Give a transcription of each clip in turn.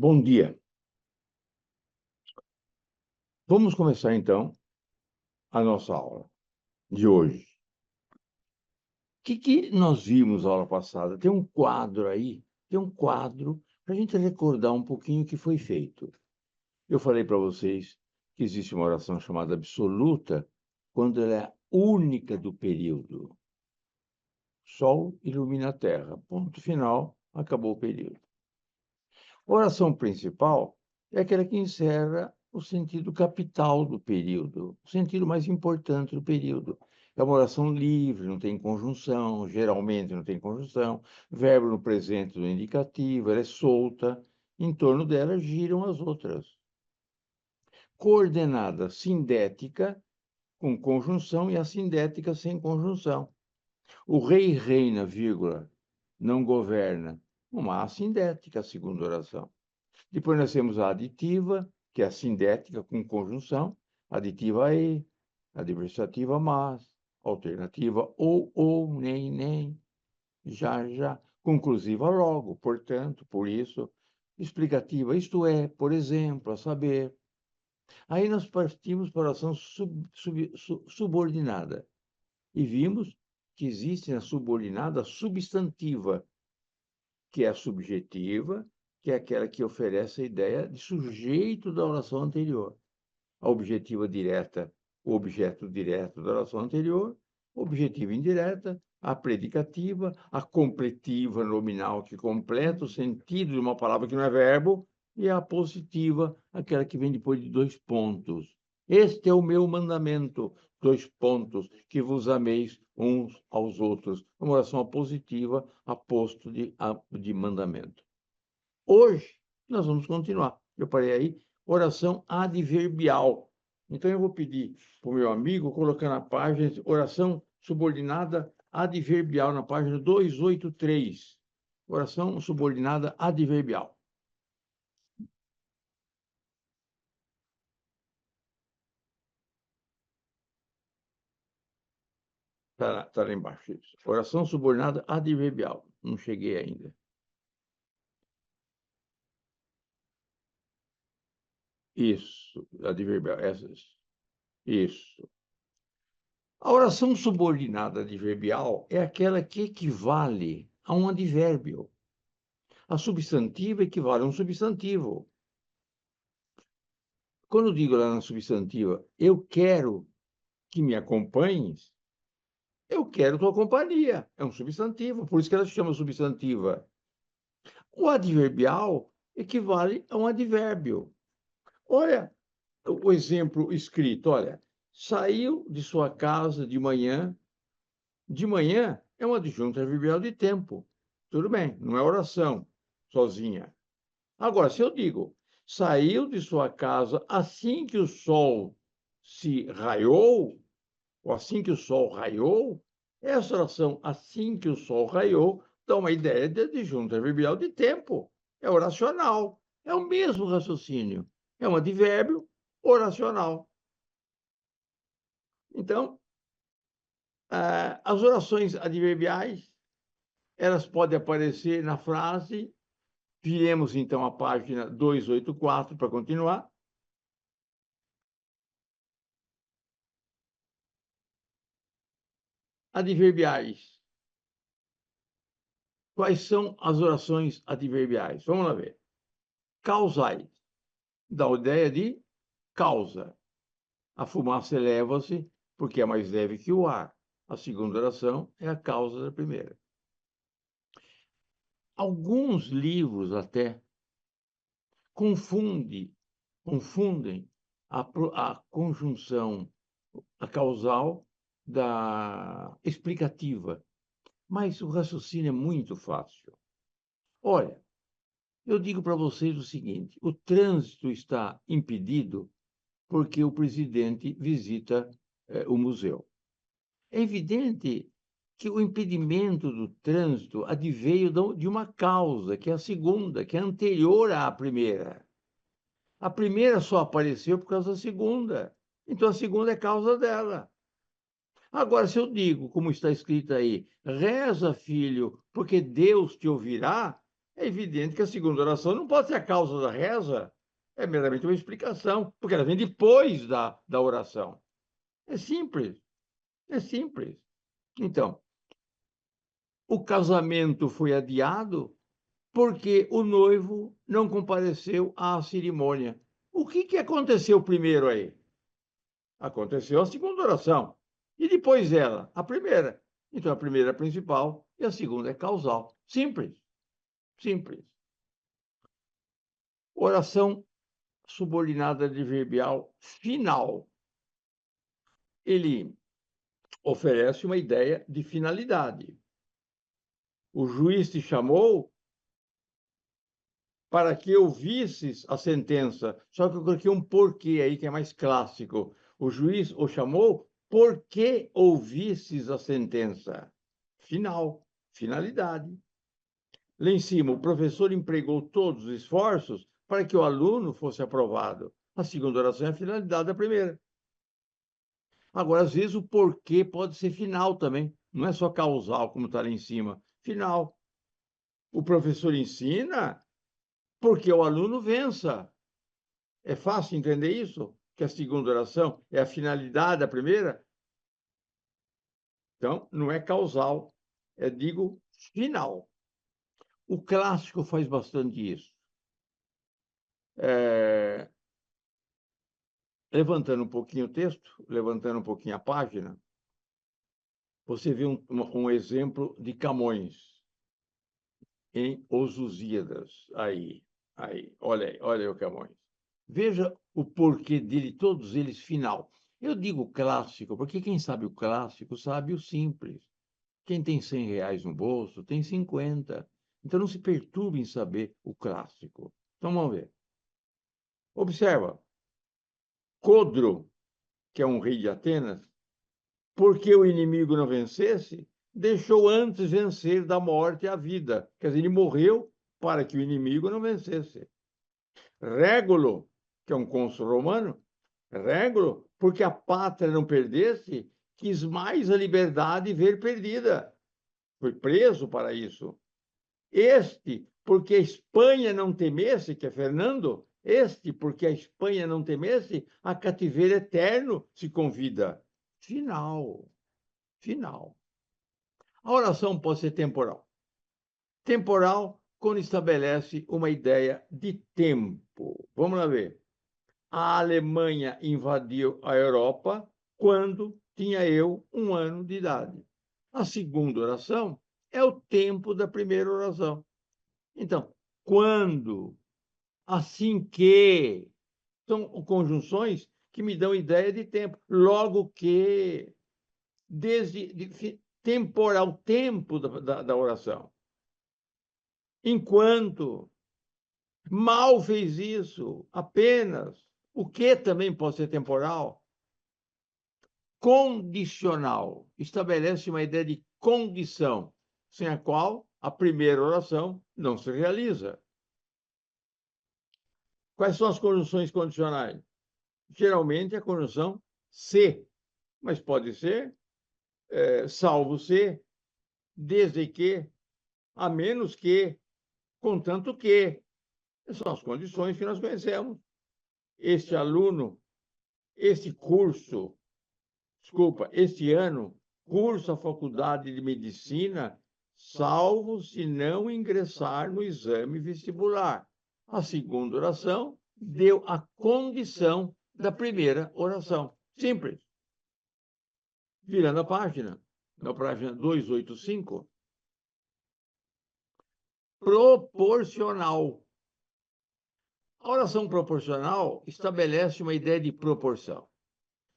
Bom dia. Vamos começar, então, a nossa aula de hoje. O que nós vimos na aula passada? Tem um quadro aí, para a gente recordar um pouquinho o que foi feito. Eu falei para vocês que existe uma oração chamada absoluta, quando ela é única do período. Sol ilumina a terra. Ponto final, acabou o período. A oração principal é aquela que encerra o sentido capital do período, o sentido mais importante do período. É uma oração livre, não tem conjunção, geralmente não tem conjunção, verbo no presente do indicativo, ela é solta, em torno dela giram as outras. Coordenada sindética, com conjunção, e a sindética sem conjunção. O rei reina, vírgula, não governa. Uma assindética, a segunda oração. Depois nós temos a aditiva, que é a sindética com conjunção, aditiva e, adversativa mas, alternativa ou, nem, já, conclusiva logo, portanto, por isso, explicativa, isto é, por exemplo, a saber. Aí nós partimos para a oração subordinada e vimos que existe na subordinada a substantiva, que é a subjetiva, que é aquela que oferece a ideia de sujeito da oração anterior. A objetiva direta, o objeto direto da oração anterior, objetiva indireta, a predicativa, a completiva nominal, que completa o sentido de uma palavra que não é verbo, e a positiva, aquela que vem depois de dois pontos. Este é o meu mandamento, dois pontos, que vos ameis uns aos outros. Uma oração positiva, aposto de mandamento. Hoje, nós vamos continuar. Eu parei aí, oração adverbial. Então, eu vou pedir para o meu amigo colocar na página oração subordinada adverbial, na página 283. Oração subordinada adverbial. Tá lá embaixo. Isso. Oração subordinada adverbial. Não cheguei ainda. Isso, adverbial. Isso. A oração subordinada adverbial é aquela que equivale a um advérbio. A substantiva equivale a um substantivo. Quando eu digo lá na substantiva, eu quero que me acompanhes, eu quero tua companhia. É um substantivo, por isso que ela se chama substantiva. O adverbial equivale a um advérbio. Olha o exemplo escrito, olha, saiu de sua casa de manhã é um adjunto adverbial de tempo. Tudo bem, não é oração sozinha. Agora, se eu digo, saiu de sua casa assim que o sol se raiou, ou assim que o sol raiou, essa oração, assim que o sol raiou, dá uma ideia de adjunto adverbial de tempo. É oracional. É o mesmo raciocínio. É um advérbio oracional. Então, as orações adverbiais, elas podem aparecer na frase. Viremos, então, a página 284 para continuar. Adverbiais. Quais são as orações adverbiais? Vamos lá ver. Causais. Dá a ideia de causa. A fumaça eleva-se porque é mais leve que o ar. A segunda oração é a causa da primeira. Alguns livros até confundem a conjunção, a causal da explicativa. Mas o raciocínio é muito fácil. Olha, eu digo para vocês o seguinte: o trânsito está impedido porque o presidente visita o museu. É evidente que o impedimento do trânsito adveio de uma causa, que é a segunda, que é anterior à primeira. A primeira só apareceu por causa da segunda. Então, a segunda é causa dela. Agora, se eu digo, como está escrito aí, reza, filho, porque Deus te ouvirá, É evidente que a segunda oração não pode ser a causa da reza, é meramente uma explicação, porque ela vem depois da oração. É simples, é simples. Então, o casamento foi adiado porque o noivo não compareceu à cerimônia. O que aconteceu primeiro aí? Aconteceu a segunda oração. E depois ela, a primeira. Então, a primeira é principal e a segunda é causal. Simples, simples. Oração subordinada adverbial final. Ele oferece uma ideia de finalidade. O juiz te chamou para que ouvisses a sentença. Só que eu coloquei um porquê aí, que é mais clássico. O juiz o chamou porque ouvisses a sentença. Final, finalidade. Lá em cima, o professor empregou todos os esforços para que o aluno fosse aprovado. A segunda oração é a finalidade da primeira. Agora, às vezes, o porquê pode ser final também. Não é só causal, como está lá em cima. Final. O professor ensina porque o aluno vença. É fácil entender isso? Que a segunda oração é a finalidade da primeira? Então, não é causal, é, digo, final. O clássico faz bastante isso. Levantando um pouquinho o texto, levantando um pouquinho a página, você vê um exemplo de Camões em Os Lusíadas. Olha aí o Camões. Veja o porquê dele, todos eles final. Eu digo clássico, porque quem sabe o clássico sabe o simples. Quem tem R$ 100 no bolso tem 50. Então não se perturbe em saber o clássico. Então vamos ver. Observa. Codro, que é um rei de Atenas, porque o inimigo não vencesse, deixou antes vencer da morte a vida. Quer dizer, ele morreu para que o inimigo não vencesse. Régulo, que é um cônsul romano, Régulo, porque a pátria não perdesse, quis mais a liberdade ver perdida. Foi preso para isso. Este, porque a Espanha não temesse, que é Fernando, este, porque a Espanha não temesse, a cativeiro eterno se convida. Final. Final. A oração pode ser temporal. Temporal, quando estabelece uma ideia de tempo. Vamos lá ver. A Alemanha invadiu a Europa quando tinha eu 1 ano de idade. A segunda oração é o tempo da primeira oração. Então, quando, assim que, são conjunções que me dão ideia de tempo. Logo que, temporal, tempo da oração. Enquanto, mal fez isso, apenas. O que também pode ser temporal. Condicional, estabelece uma ideia de condição, sem a qual a primeira oração não se realiza. Quais são as conjunções condicionais? Geralmente a conjunção se, mas pode ser salvo se, desde que, a menos que, contanto que. São as condições que nós conhecemos. Este aluno, este curso, este ano, cursa a faculdade de medicina, salvo se não ingressar no exame vestibular. A segunda oração deu a condição da primeira oração. Simples. Virando a página, na página 285, proporcional. A oração proporcional estabelece uma ideia de proporção.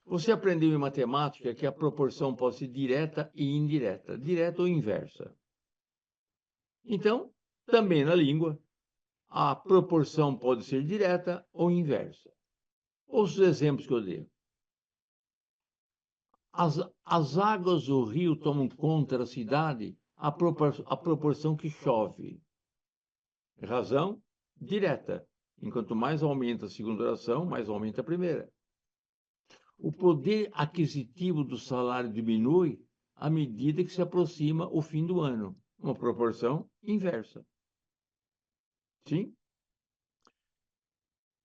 Você aprendeu em matemática que a proporção pode ser direta e indireta, direta ou inversa. Então, também na língua, a proporção pode ser direta ou inversa. Ouça os exemplos que eu dei. As águas do rio tomam conta da cidade à proporção que chove. Razão direta. Enquanto mais aumenta a segunda oração, mais aumenta a primeira. O poder aquisitivo do salário diminui à medida que se aproxima o fim do ano. Uma proporção inversa. Sim?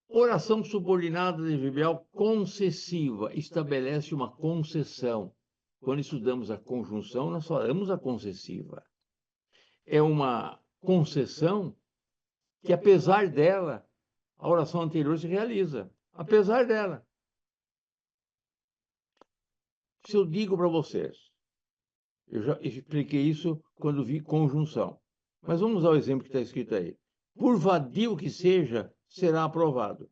Oração subordinada de verbal concessiva estabelece uma concessão. Quando estudamos a conjunção, nós falamos a concessiva. É uma concessão que, apesar dela, a oração anterior se realiza. Apesar dela. Se eu digo para vocês, eu já expliquei isso quando vi conjunção. Mas vamos usar o exemplo que está escrito aí. Por vadio que seja, será aprovado.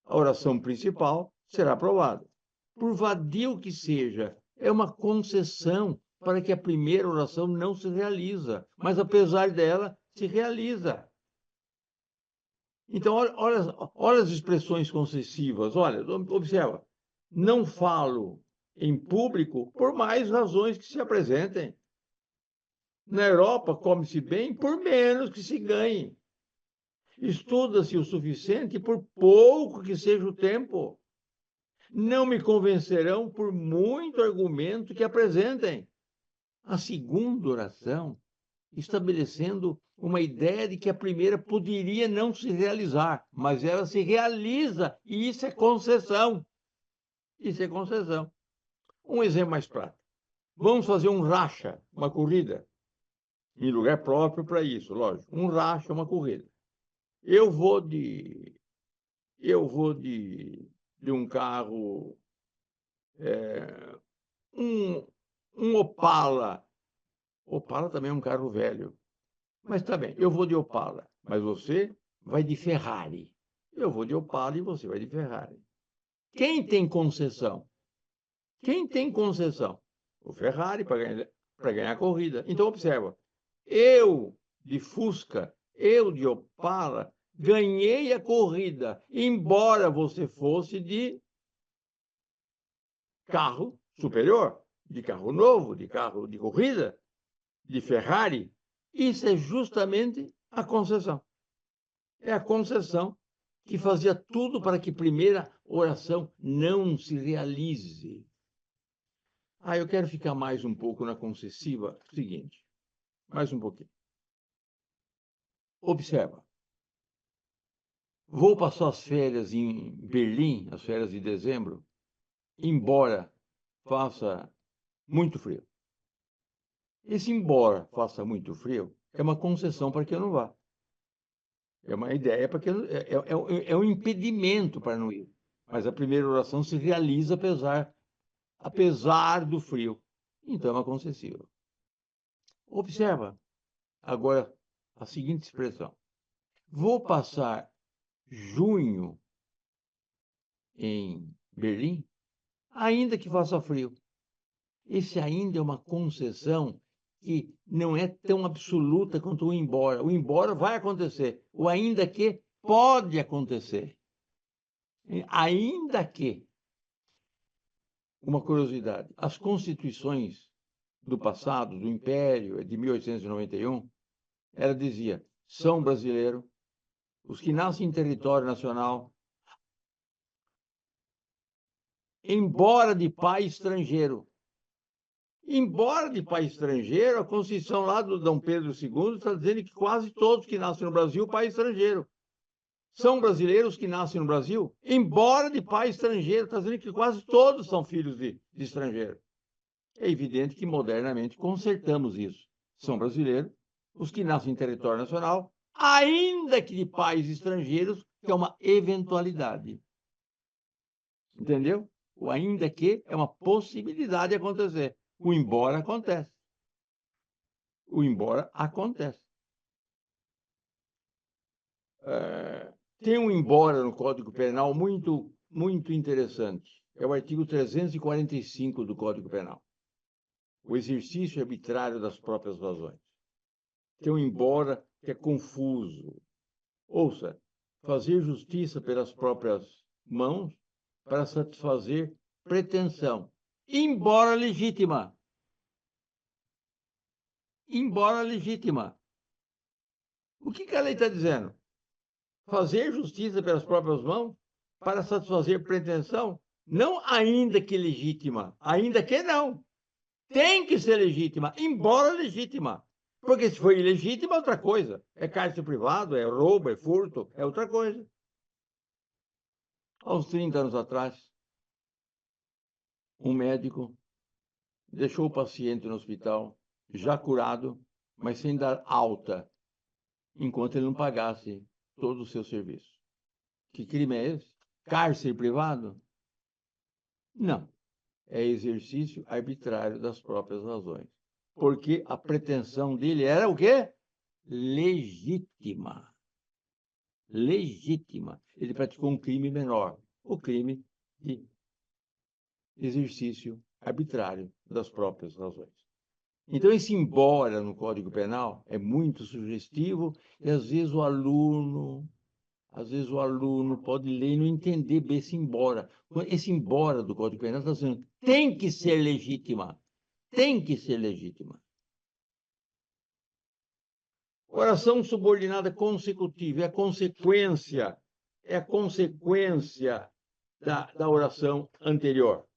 A oração principal será aprovada. Por vadio que seja, é uma concessão para que a primeira oração não se realiza, mas apesar dela, se realiza. Então, olha as expressões concessivas. Olha, observa. Não falo em público por mais razões que se apresentem. Na Europa, come-se bem por menos que se ganhe. Estuda-se o suficiente por pouco que seja o tempo. Não me convencerão por muito argumento que apresentem. A segunda oração, estabelecendo uma ideia de que a primeira poderia não se realizar, mas ela se realiza, e isso é concessão. Isso é concessão. Um exemplo mais prático. Vamos fazer um racha, uma corrida, em lugar próprio para isso, lógico. Um racha, uma corrida. Eu vou de um carro, um Opala. Opala também é um carro velho. Mas tá bem, eu vou de Opala, mas você vai de Ferrari. Eu vou de Opala e você vai de Ferrari. Quem tem concessão? Quem tem concessão? O Ferrari para ganhar a corrida. Então, observa. Eu de Fusca, eu de Opala, ganhei a corrida, embora você fosse de carro superior, de carro novo, de carro de corrida, de Ferrari. Isso é justamente a concessão. É a concessão que fazia tudo para que a primeira oração não se realize. Eu quero ficar mais um pouco na concessiva. Seguinte, mais um pouquinho. Observa. Vou passar as férias em Berlim, as férias de dezembro, embora faça muito frio. Esse embora faça muito frio é uma concessão para que eu não vá. É uma ideia para que é um impedimento para não ir. Mas a primeira oração se realiza apesar do frio. Então é uma concessiva. Observa agora a seguinte expressão. Vou passar junho em Berlim, ainda que faça frio. Esse ainda é uma concessão que não é tão absoluta quanto o embora. O embora vai acontecer. O ainda que pode acontecer. Ainda que. Uma curiosidade. As constituições do passado, do Império, de 1891, ela dizia, são brasileiros, os que nascem em território nacional, embora de pai estrangeiro. Embora de pai estrangeiro, a Constituição lá do Dom Pedro II está dizendo que quase todos que nascem no Brasil, pai estrangeiro. São brasileiros que nascem no Brasil, embora de pai estrangeiro, está dizendo que quase todos são filhos de estrangeiro. É evidente que modernamente consertamos isso. São brasileiros, os que nascem em território nacional, ainda que de pais estrangeiros, que é uma eventualidade. Entendeu? O ainda que é uma possibilidade de acontecer. O embora acontece. O embora acontece. Tem um embora no Código Penal muito interessante. É o artigo 345 do Código Penal. O exercício arbitrário das próprias razões. Tem um embora que é confuso. Ouça, fazer justiça pelas próprias mãos para satisfazer pretensão, embora legítima. Embora legítima. O que a lei está dizendo? Fazer justiça pelas próprias mãos para satisfazer pretensão, não ainda que legítima, ainda que não. Tem que ser legítima, embora legítima. Porque se foi ilegítimo é outra coisa. É cárcere privado, é roubo, é furto, é outra coisa. Há uns 30 anos atrás, um médico deixou o paciente no hospital, já curado, mas sem dar alta, enquanto ele não pagasse todo o seu serviço. Que crime é esse? Cárcere privado? Não. É exercício arbitrário das próprias razões. Porque a pretensão dele era o quê? Legítima. Legítima. Ele praticou um crime menor, o crime de exercício arbitrário das próprias razões. Então, esse embora no Código Penal é muito sugestivo e, às vezes, o aluno pode ler e não entender bem esse embora. Esse embora do Código Penal está dizendo tem que ser legítima. Tem que ser legítima. Oração subordinada consecutiva é a consequência da oração anterior.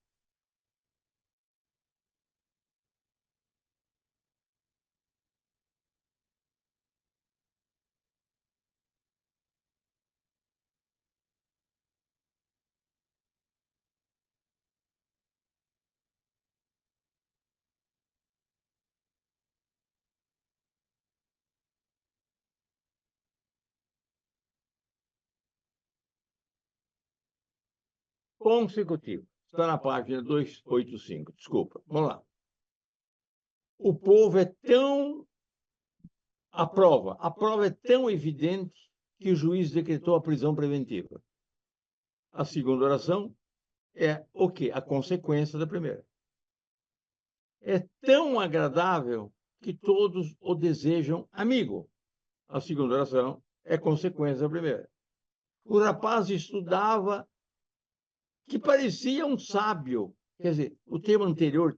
Consecutivo. Está na página 285. Desculpa. Vamos lá. O povo é tão... A prova é tão evidente que o juiz decretou a prisão preventiva. A segunda oração é o quê? A consequência da primeira. É tão agradável que todos o desejam amigo. A segunda oração é consequência da primeira. O rapaz estudava que parecia um sábio. Quer dizer, o termo anterior,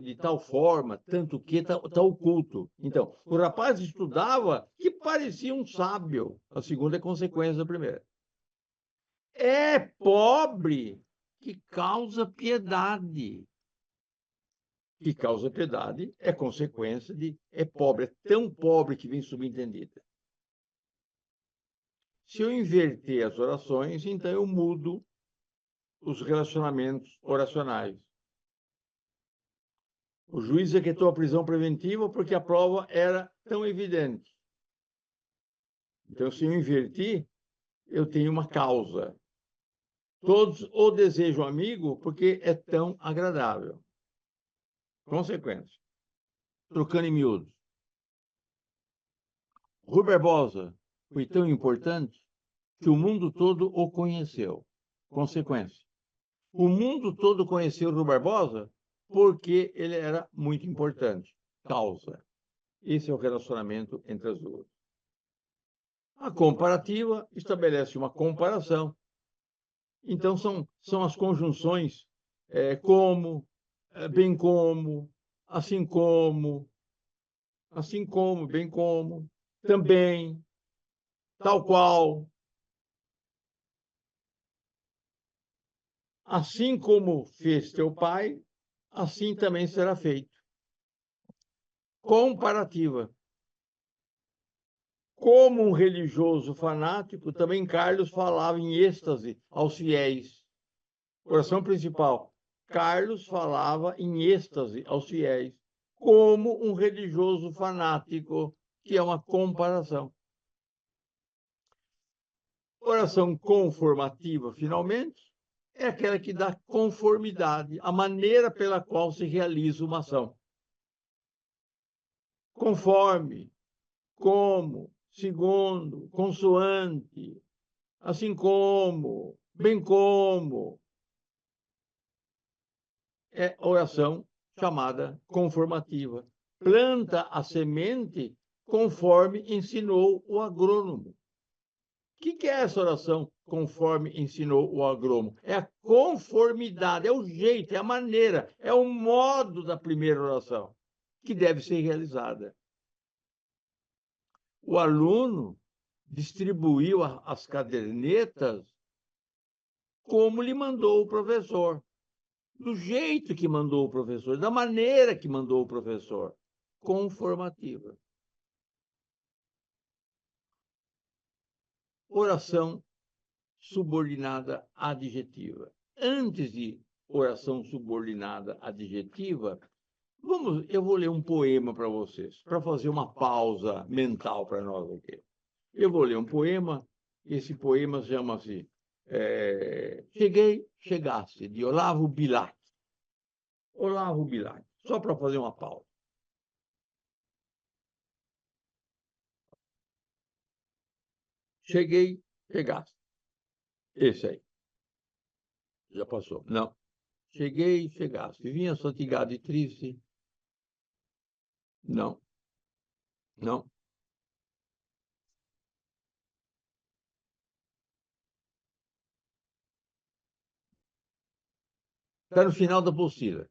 de tal forma, tanto que, está oculto. Então, o rapaz estudava que parecia um sábio. A segunda é consequência da primeira. É pobre que causa piedade. Que causa piedade é consequência de é pobre. É tão pobre que vem subentendida. Se eu inverter as orações, então eu mudo os relacionamentos oracionais. O juiz decretou a prisão preventiva porque a prova era tão evidente. Então, se eu invertir, eu tenho uma causa. Todos o desejam amigo porque é tão agradável. Consequência. Trocando em miúdos. Rui Barbosa foi tão importante que o mundo todo o conheceu. Consequência. O mundo todo conheceu Rui Barbosa porque ele era muito importante. Causa. Esse é o relacionamento entre as duas. A comparativa estabelece uma comparação. Então, são as conjunções como, bem como, assim como, bem como, também, tal qual. Assim como fez teu pai, assim também será feito. Comparativa. Como um religioso fanático, também Carlos falava em êxtase aos fiéis. Oração principal. Carlos falava em êxtase aos fiéis, como um religioso fanático, que é uma comparação. Oração conformativa, finalmente, é aquela que dá conformidade, a maneira pela qual se realiza uma ação. Conforme, como, segundo, consoante, assim como, bem como. É oração chamada conformativa. Planta a semente conforme ensinou o agrônomo. O que é essa oração conforme ensinou o agrônomo? É a conformidade, é o jeito, é a maneira, é o modo da primeira oração que deve ser realizada. O aluno distribuiu as cadernetas como lhe mandou o professor, do jeito que mandou o professor, da maneira que mandou o professor. conformativa. Oração subordinada adjetiva. Antes de oração subordinada adjetiva, eu vou ler um poema para vocês, para fazer uma pausa mental para nós aqui. Eu vou ler um poema, esse poema chama-se Cheguei, Chegaste, de Olavo Bilac. Olavo Bilac, só para fazer uma pausa. Cheguei, chegaste. Esse aí. Já passou. Não. Cheguei, chegaste. Vinhas fatigado e triste. Não. Não. Está no final da apostila.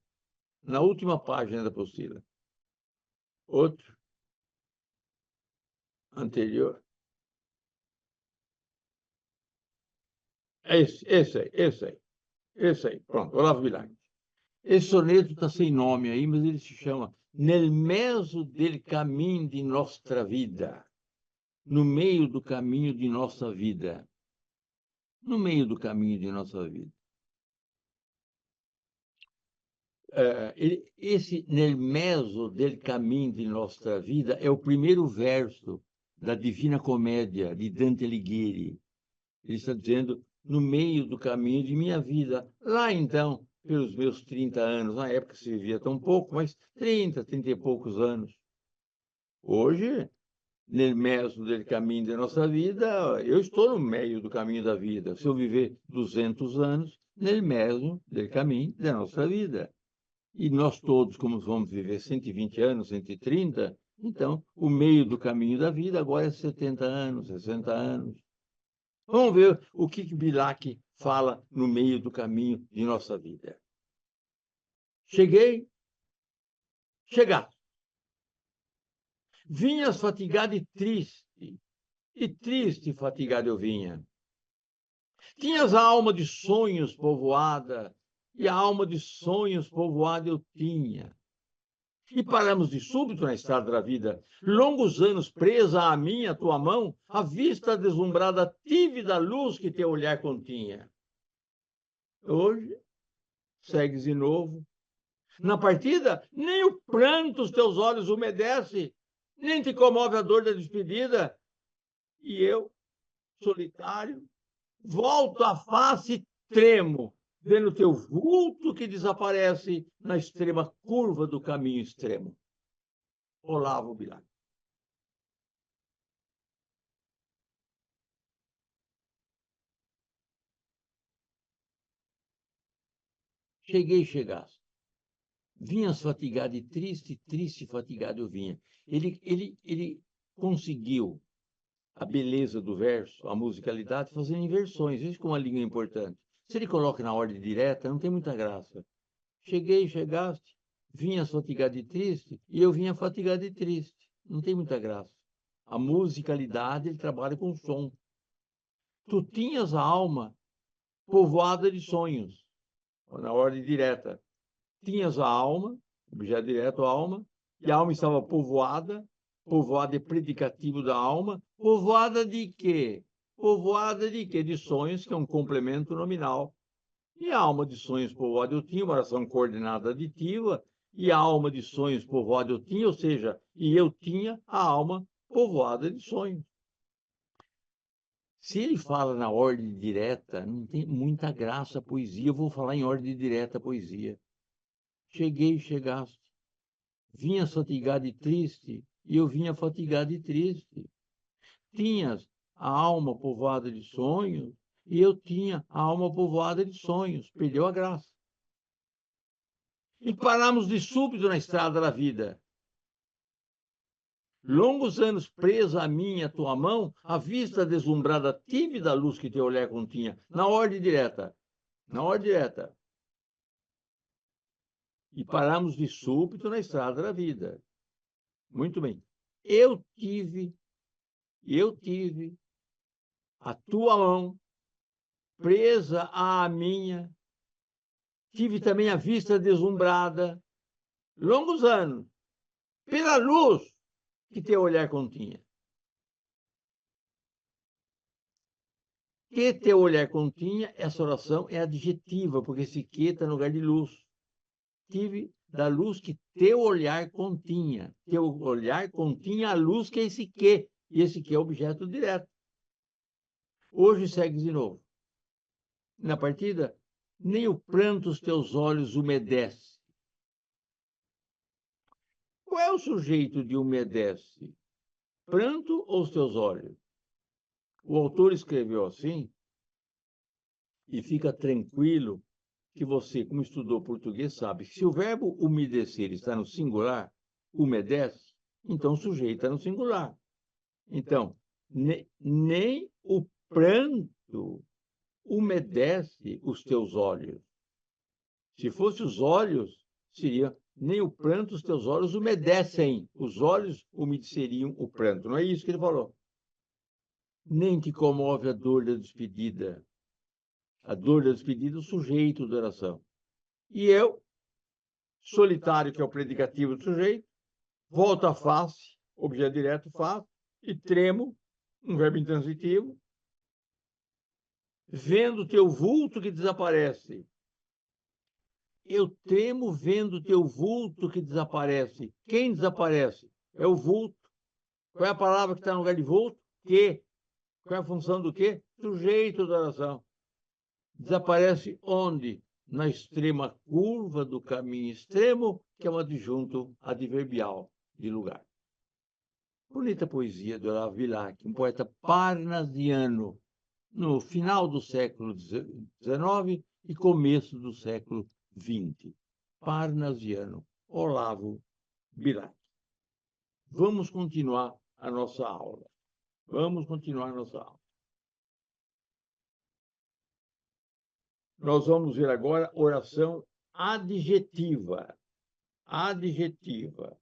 Na última página da apostila. Outro. Anterior. Esse aí. Esse aí. Pronto, Olavo Bilac. Esse soneto está sem nome aí, mas ele se chama Nel mezzo del cammino di nostra vida. No meio do caminho de nossa vida. No meio do caminho de nossa vida. Esse Nel mezzo del cammino di nostra vida é o primeiro verso da Divina Comédia, de Dante Alighieri. Ele está dizendo, no meio do caminho de minha vida. Lá, então, pelos meus 30 anos, na época se vivia tão pouco, mas 30 e poucos anos. Hoje, no meio do caminho da nossa vida, eu estou no meio do caminho da vida. Se eu viver 200 anos, no meio do caminho da nossa vida. E nós todos, como vamos viver 120 anos, 130, então, o meio do caminho da vida agora é 70 anos, 60 anos. Vamos ver o que Bilac fala no meio do caminho de nossa vida. Cheguei, chegaste. Vinhas fatigado e triste fatigado eu vinha. Tinhas a alma de sonhos povoada, e a alma de sonhos povoada eu tinha. E paramos de súbito na estrada da vida, longos anos presa a minha, tua mão, a vista deslumbrada tive da luz que teu olhar continha. Hoje, segues de novo. Na partida, nem o pranto os teus olhos umedece, nem te comove a dor da despedida. E eu, solitário, volto a face e tremo, vendo teu vulto que desaparece na extrema curva do caminho extremo. Olavo Bilac. Cheguei, chegaste. Vinhas fatigado e triste, triste e fatigado eu vinha. Ele conseguiu a beleza do verso, a musicalidade, fazendo inversões. Isso com uma língua importante. Se ele coloca na ordem direta, não tem muita graça. Cheguei, chegaste, vinhas fatigado e triste, e eu vinha fatigado e triste. Não tem muita graça. A musicalidade, ele trabalha com som. Tu tinhas a alma povoada de sonhos, na ordem direta. Tinhas a alma, objeto direto, a alma, e a alma estava povoada, povoada é predicativo da alma, povoada de quê? Povoada de quê? De sonhos, que é um complemento nominal. E a alma de sonhos povoada eu tinha, uma oração coordenada aditiva, e a alma de sonhos povoada eu tinha, ou seja, e eu tinha a alma povoada de sonhos. Se ele fala na ordem direta, não tem muita graça a poesia. Eu vou falar em ordem direta a poesia. Cheguei, chegaste. Vinha fatigado e triste, e eu vinha fatigado e triste. Tinhas a alma povoada de sonhos, e eu tinha a alma povoada de sonhos. Perdeu a graça. E paramos de súbito na estrada da vida. Longos anos presa a minha, tua mão, a vista deslumbrada tive da luz que teu olhar continha. Na ordem direta. Na ordem direta. E paramos de súbito na estrada da vida. Muito bem. Eu tive a tua mão presa à minha, tive também a vista deslumbrada, longos anos, pela luz que teu olhar continha. Que teu olhar continha, essa oração é adjetiva, porque esse que está no lugar de luz. Tive da luz que teu olhar continha. Teu olhar continha a luz que é esse que, e esse que é objeto direto. Hoje segue de novo. Na partida, nem o pranto os teus olhos umedece. Qual é o sujeito de umedece? Pranto ou os teus olhos? O autor escreveu assim, e fica tranquilo que você, como estudou português, sabe que se o verbo umedecer está no singular, umedece, então o sujeito está no singular. Então, nem o pranto umedece os teus olhos. Se fosse os olhos, seria nem o pranto os teus olhos umedecem. Os olhos umedeceriam o pranto. Não é isso que ele falou. Nem te comove a dor da despedida. A dor da despedida, o sujeito da oração. E eu, solitário, que é o predicativo do sujeito, volto a face, objeto direto, face, e tremo, um verbo intransitivo, vendo teu vulto que desaparece. Eu tremo vendo teu vulto que desaparece. Quem desaparece? É o vulto. Qual é a palavra que está no lugar de vulto? Que. Qual é a função do quê? Sujeito da oração. Desaparece onde? Na extrema curva do caminho extremo, que é um adjunto adverbial de lugar. Bonita poesia do Olavo Bilac, um poeta parnasiano, no final do século XIX e começo do século XX. Parnasiano, Olavo Bilac. Vamos continuar a nossa aula. Vamos continuar a nossa aula. Nós vamos ver agora oração adjetiva. Adjetiva.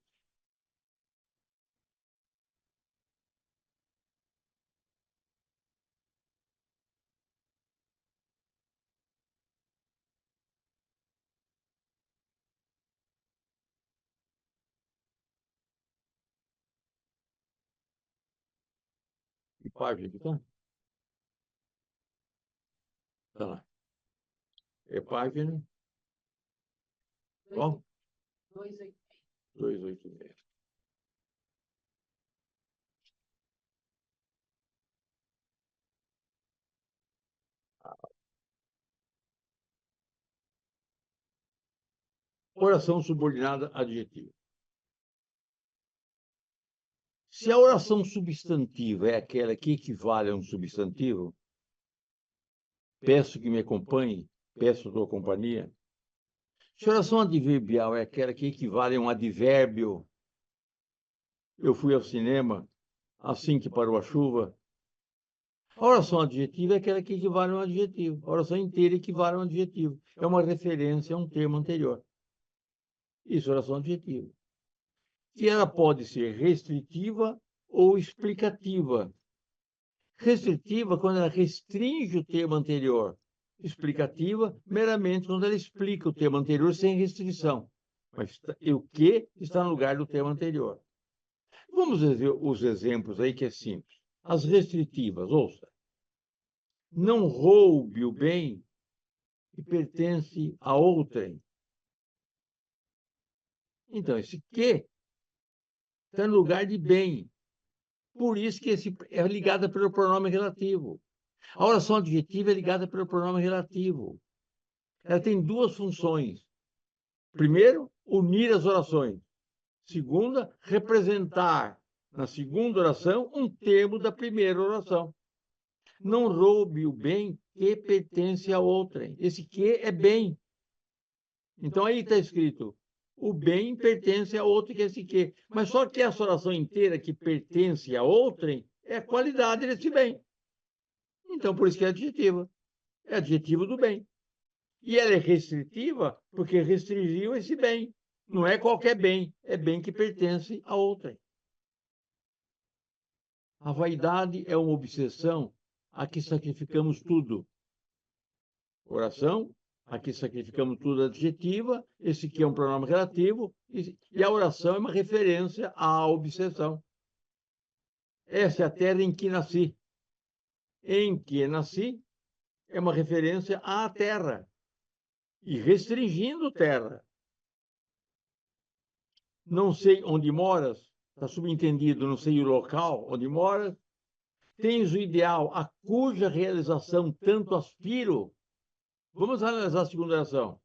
Que página que está? Está lá. É página? Qual? 286. Oração subordinada adjetiva. Se a oração substantiva é aquela que equivale a um substantivo, peço que me acompanhe, peço a tua companhia. Se a oração adverbial é aquela que equivale a um advérbio, eu fui ao cinema assim que parou a chuva. A oração adjetiva é aquela que equivale a um adjetivo. A oração inteira equivale a um adjetivo. É uma referência a um termo anterior. Isso é oração adjetiva. E ela pode ser restritiva ou explicativa. Restritiva quando ela restringe o termo anterior. Explicativa meramente quando ela explica o termo anterior sem restrição. Mas o que está no lugar do termo anterior. Vamos ver os exemplos aí que é simples. As restritivas, ouça. Não roube o bem que pertence a outrem. Então, esse que está no lugar de bem. Por isso que esse é ligada pelo pronome relativo. A oração adjetiva é ligada pelo pronome relativo. Ela tem duas funções. Primeiro, unir as orações. Segunda, representar na segunda oração um termo da primeira oração. Não roube o bem que pertence a outrem. Esse que é bem. Então aí está escrito, o bem pertence a outro que é esse que. Mas só que essa oração inteira que pertence a outrem é a qualidade desse bem. Então, por isso que é adjetiva. É adjetivo do bem. E ela é restritiva porque restringiu esse bem. Não é qualquer bem, é bem que pertence a outrem. A vaidade é uma obsessão a que sacrificamos tudo. Oração Aqui sacrificamos tudo adjetiva, esse aqui é um pronome relativo, e a oração é uma referência à obsessão. Essa é a terra em que nasci. Em que nasci é uma referência à terra, e restringindo terra. Não sei onde moras, está subentendido, não sei o local onde moras. Tens o ideal, a cuja realização tanto aspiro. Vamos analisar a segunda oração.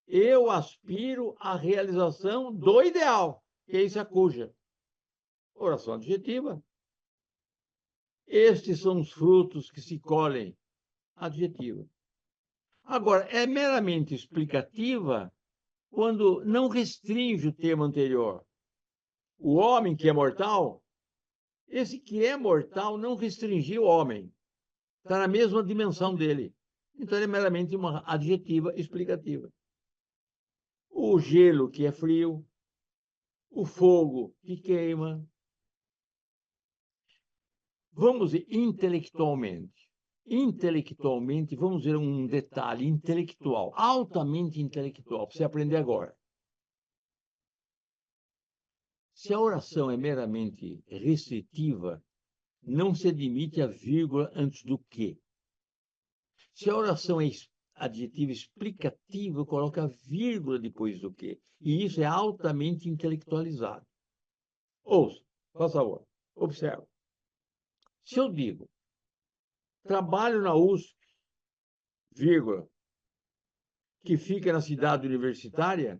Eu aspiro à realização do ideal, que é isso a cuja. Oração adjetiva. Estes são os frutos que se colhem. Adjetiva. Agora, é meramente explicativa quando não restringe o tema anterior. O homem que é mortal, esse que é mortal não restringiu o homem. Está na mesma dimensão dele. Então, é meramente uma adjetiva explicativa. O gelo que é frio, o fogo que queima. Vamos ver intelectualmente. Intelectualmente, vamos ver um detalhe intelectual, altamente intelectual, para você aprender agora. Se a oração é meramente restritiva, não se admite a vírgula antes do que. Se a oração é adjetiva explicativa, coloca a vírgula depois do que. E isso é altamente intelectualizado. Ouça, por favor, observe. Se eu digo, trabalho na USP, vírgula, que fica na cidade universitária,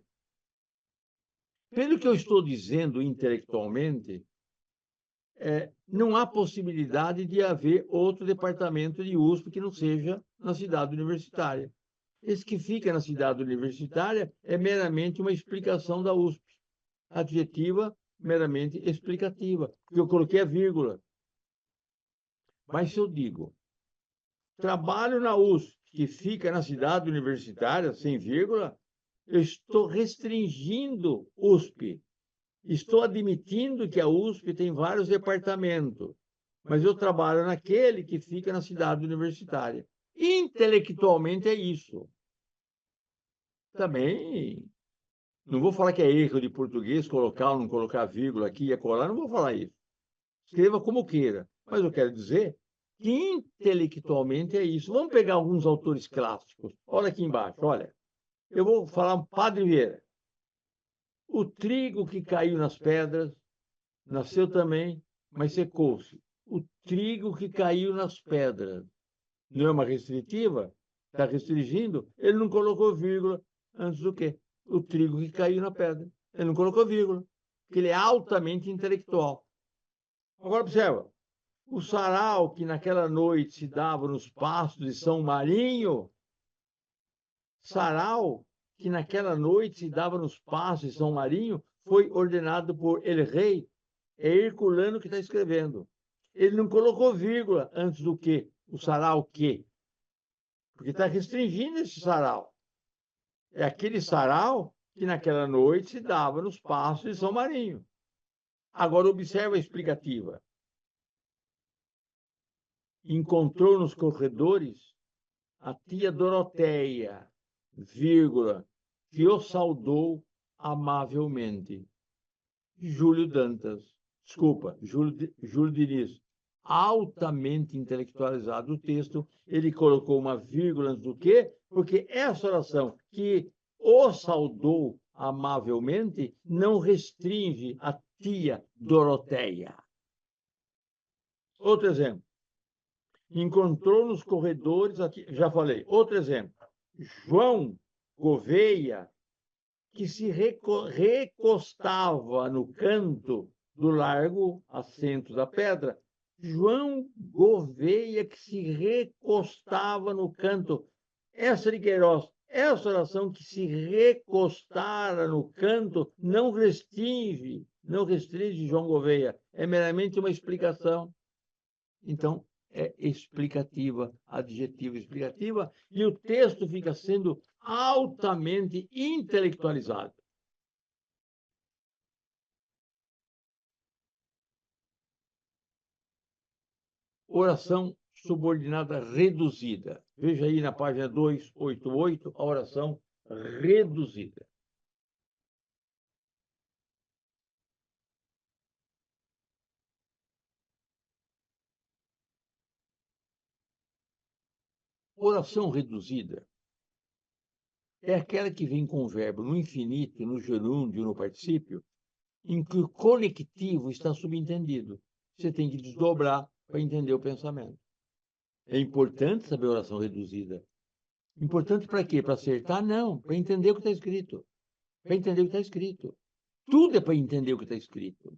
pelo que eu estou dizendo intelectualmente, não há possibilidade de haver outro departamento de USP que não seja na cidade universitária. Esse que fica na cidade universitária é meramente uma explicação da USP, adjetiva meramente explicativa, porque eu coloquei a vírgula. Mas se eu digo, trabalho na USP, que fica na cidade universitária, sem vírgula, eu estou restringindo USP. Estou admitindo que a USP tem vários departamentos, mas eu trabalho naquele que fica na cidade universitária. Intelectualmente é isso. Também não vou falar que é erro de português colocar ou não colocar vírgula aqui e acolá, não vou falar isso. Escreva como queira, mas eu quero dizer que intelectualmente é isso. Vamos pegar alguns autores clássicos. Olha aqui embaixo, olha. Eu vou falar um Padre Vieira. O trigo que caiu nas pedras nasceu também, mas secou-se. O trigo que caiu nas pedras não é uma restritiva? Está restringindo? Ele não colocou vírgula antes do quê? O trigo que caiu na pedra. Ele não colocou vírgula, porque ele é altamente intelectual. Agora observa. O sarau que naquela noite se dava nos pastos de São Marinho, sarau que naquela noite se dava nos pastos de São Marinho, foi ordenado por El Rei. É Herculano que está escrevendo. Ele não colocou vírgula antes do que, o sarau que, porque está restringindo esse sarau. É aquele sarau que naquela noite se dava nos pastos de São Marinho. Agora observa a explicativa. Encontrou nos corredores a tia Doroteia, vírgula, que o saudou amavelmente. Júlio Dantas, desculpa, Júlio Diniz, altamente intelectualizado o texto, ele colocou uma vírgula antes do quê? Porque essa oração, que o saudou amavelmente, não restringe a tia Doroteia. Outro exemplo. Encontrou nos corredores, aqui, já falei, outro exemplo. João Gouveia, que se recostava no canto do largo assento da pedra. João Gouveia, que se recostava no canto. Essa de Queiroz, essa oração que se recostara no canto, não restringe João Gouveia. É meramente uma explicação. Então, é explicativa, adjetiva explicativa, e o texto fica sendo altamente intelectualizado. Oração subordinada reduzida. Veja aí na página 288, a oração reduzida. Oração reduzida é aquela que vem com o verbo no infinito, no gerúndio, no particípio, em que o conectivo está subentendido. Você tem que desdobrar para entender o pensamento. É importante saber oração reduzida. Importante para quê? Para acertar? Não, para entender o que está escrito. Para entender o que está escrito. Tudo é para entender o que está escrito.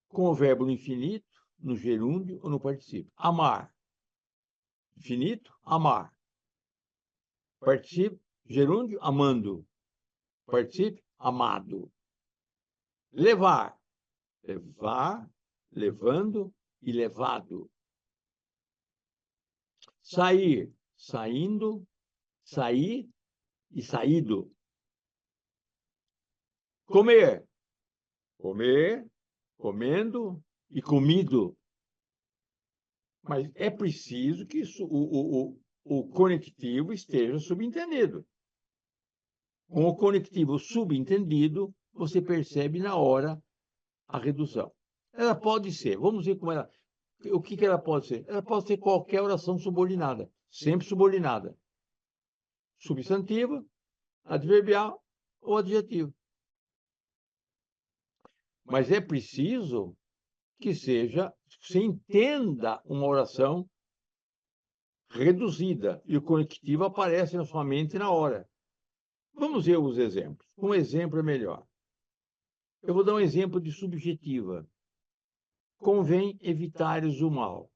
Com o verbo no infinito, no gerúndio ou no particípio. Amar. Infinito, amar. Particípio, gerúndio, amando. Particípio, amado. Levar. Levar, levando e levado. Sair, saindo, sair e saído. Comer, comer, comendo e comido. Mas é preciso que isso, o conectivo esteja subentendido. Com o conectivo subentendido, você percebe na hora a redução. Ela pode ser, vamos ver como ela. O que ela pode ser? Ela pode ser qualquer oração subordinada, sempre subordinada. Substantiva, adverbial ou adjetivo. Mas é preciso que se entenda uma oração reduzida e o conectivo aparece na sua mente na hora. Vamos ver os exemplos. Um exemplo é melhor. Eu vou dar um exemplo de subjetiva. Convém evitares o mal.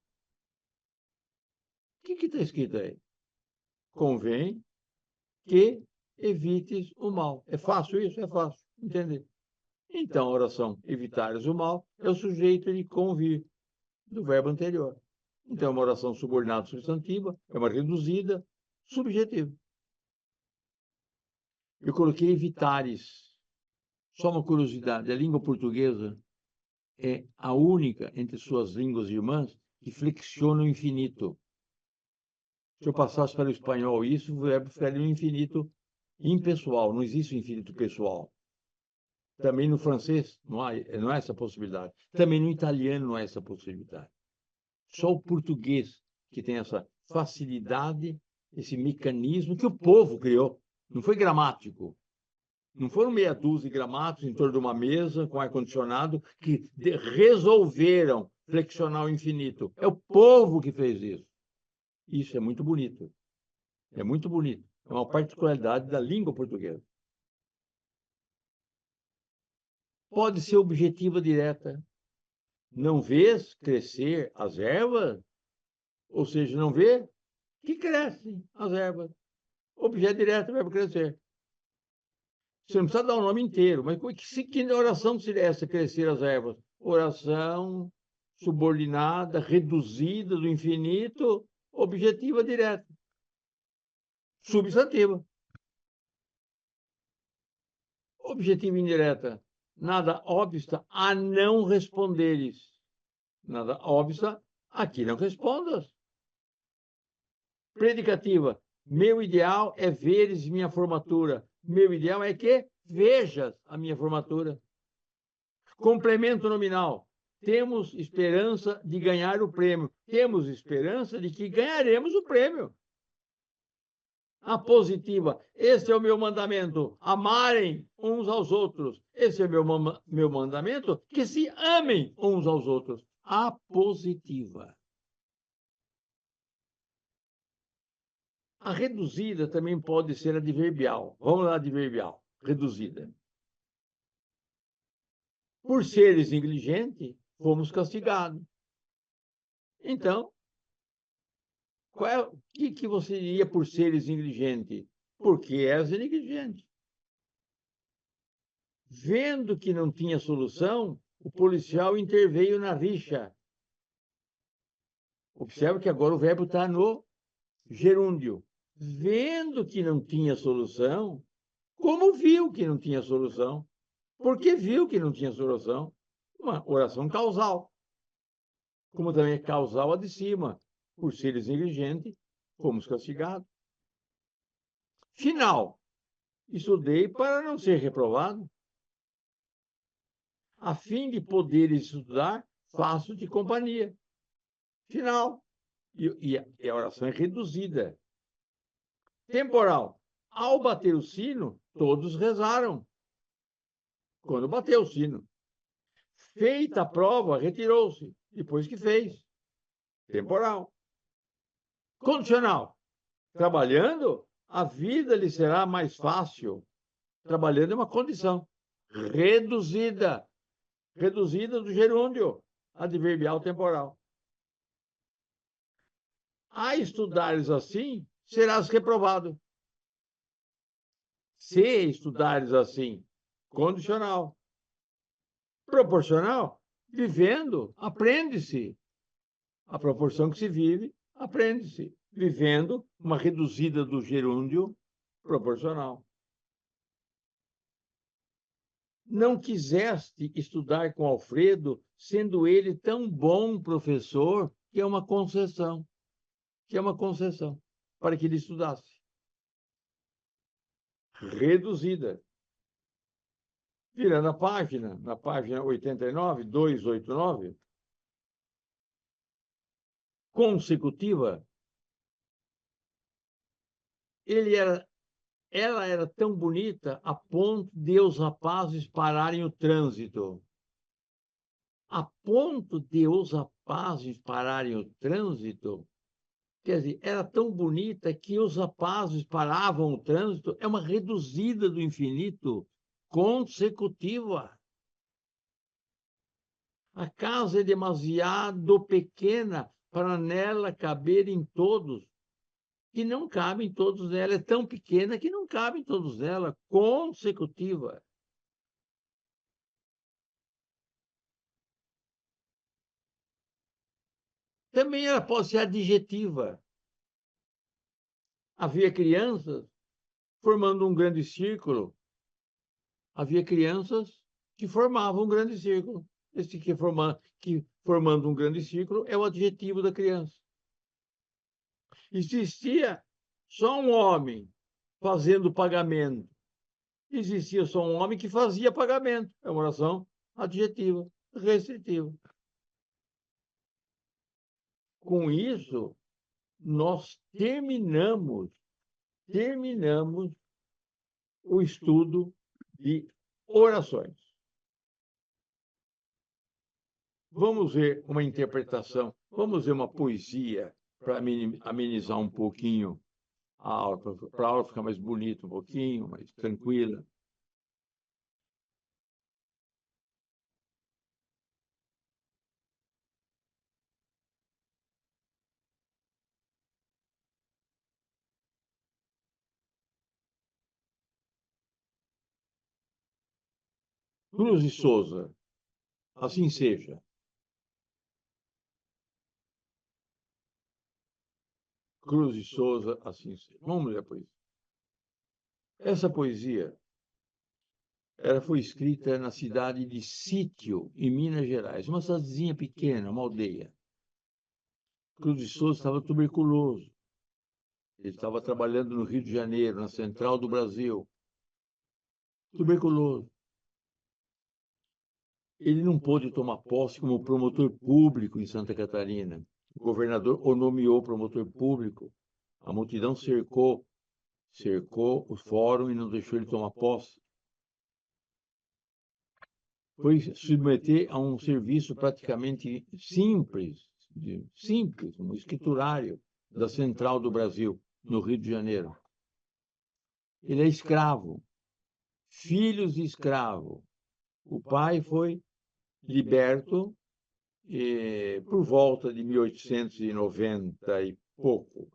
O que está escrito aí? Convém que evites o mal. É fácil isso? É fácil entender. Então, a oração evitares o mal é o sujeito de convir do verbo anterior. Então, é uma oração subordinada substantiva, é uma reduzida subjetiva. Eu coloquei evitares. Só uma curiosidade, a língua portuguesa é a única entre suas línguas irmãs que flexiona o infinito. Se eu passasse para o espanhol isso, o verbo ficaria no infinito impessoal, não existe o infinito pessoal. Também no francês não há essa possibilidade. Também no italiano não há essa possibilidade. Só o português que tem essa facilidade, esse mecanismo que o povo criou. Não foi gramático. Não foram meia dúzia de gramáticos em torno de uma mesa com ar-condicionado que resolveram flexionar o infinito. É o povo que fez isso. Isso é muito bonito. É muito bonito. É uma particularidade da língua portuguesa. Pode ser objetiva direta. Não vês crescer as ervas? Ou seja, não vê que crescem as ervas. Objeto direto, verbo crescer. Você não precisa dar o nome inteiro, mas que oração seria essa, crescer as ervas? Oração subordinada, reduzida do infinito, objetiva direta. Substantiva. Objetiva indireta. Nada obsta a não responderes. Nada obsta a que não respondas. Predicativa. Meu ideal é veres minha formatura. Meu ideal é que vejas a minha formatura. Complemento nominal. Temos esperança de ganhar o prêmio. Temos esperança de que ganharemos o prêmio. A positiva. Este é o meu mandamento. Amarem uns aos outros. Esse é o meu mandamento. Que se amem uns aos outros. A positiva. A reduzida também pode ser adverbial. Vamos lá, adverbial. Reduzida. Por seres negligentes, fomos castigados. Então, o que você diria por seres negligentes? Porque és negligente. Vendo que não tinha solução, o policial interveio na rixa. Observe que agora o verbo está no gerúndio. Vendo que não tinha solução, como viu que não tinha solução? Porque viu que não tinha solução. uma oração causal, como também é causal a de cima. Por seres negligentes, fomos castigados. Final, estudei para não ser reprovado. A fim de poderes estudar, faço-te companhia. Final. E a oração é reduzida. Temporal. Ao bater o sino, todos rezaram. Quando bateu o sino. Feita a prova, retirou-se, depois que fez. Temporal. Condicional. Trabalhando, a vida lhe será mais fácil. Trabalhando é uma condição. Reduzida. Reduzida do gerúndio adverbial temporal. A estudares assim, serás reprovado. Se estudares assim, condicional. Proporcional, vivendo, aprende-se. A proporção que se vive, aprende-se. Vivendo, uma reduzida do gerúndio proporcional. Não quiseste estudar com Alfredo, sendo ele tão bom professor, que é uma concessão. Que é uma concessão para que ele estudasse. Reduzida. Virando a página, na página 89, 289, consecutiva, ela era tão bonita a ponto de os rapazes pararem o trânsito. A ponto de os rapazes pararem o trânsito, quer dizer, era tão bonita que os rapazes paravam o trânsito, é uma reduzida do infinito consecutiva. A casa é demasiado pequena para nela caberem todos, que não cabem todos nela. É tão pequena que não cabem todos nela, consecutiva. Também ela pode ser adjetiva. Havia crianças formando um grande círculo. Havia crianças que formavam um grande círculo. Esse que formando um grande círculo é o adjetivo da criança. Existia só um homem fazendo pagamento. Existia só um homem que fazia pagamento. É uma oração adjetiva, restritiva. Com isso, nós terminamos o estudo de orações. Vamos ver uma interpretação, vamos ver uma poesia para amenizar um pouquinho a aula, para a aula ficar mais bonita um pouquinho, mais tranquila. Cruz e Souza, assim seja. Cruz e Souza, assim seja. Vamos ler a poesia. Essa poesia foi escrita na cidade de Sítio, em Minas Gerais, uma cidadezinha pequena, uma aldeia. Cruz de Souza estava tuberculoso. Ele estava trabalhando no Rio de Janeiro, na central do Brasil. Tuberculoso. Ele não pôde tomar posse como promotor público em Santa Catarina. O governador o nomeou promotor público. A multidão cercou o fórum e não deixou ele tomar posse. Foi submeter a um serviço praticamente simples, um escriturário da Central do Brasil, no Rio de Janeiro. Ele é escravo, filhos de escravo. O pai foi liberto por volta de 1890 e pouco,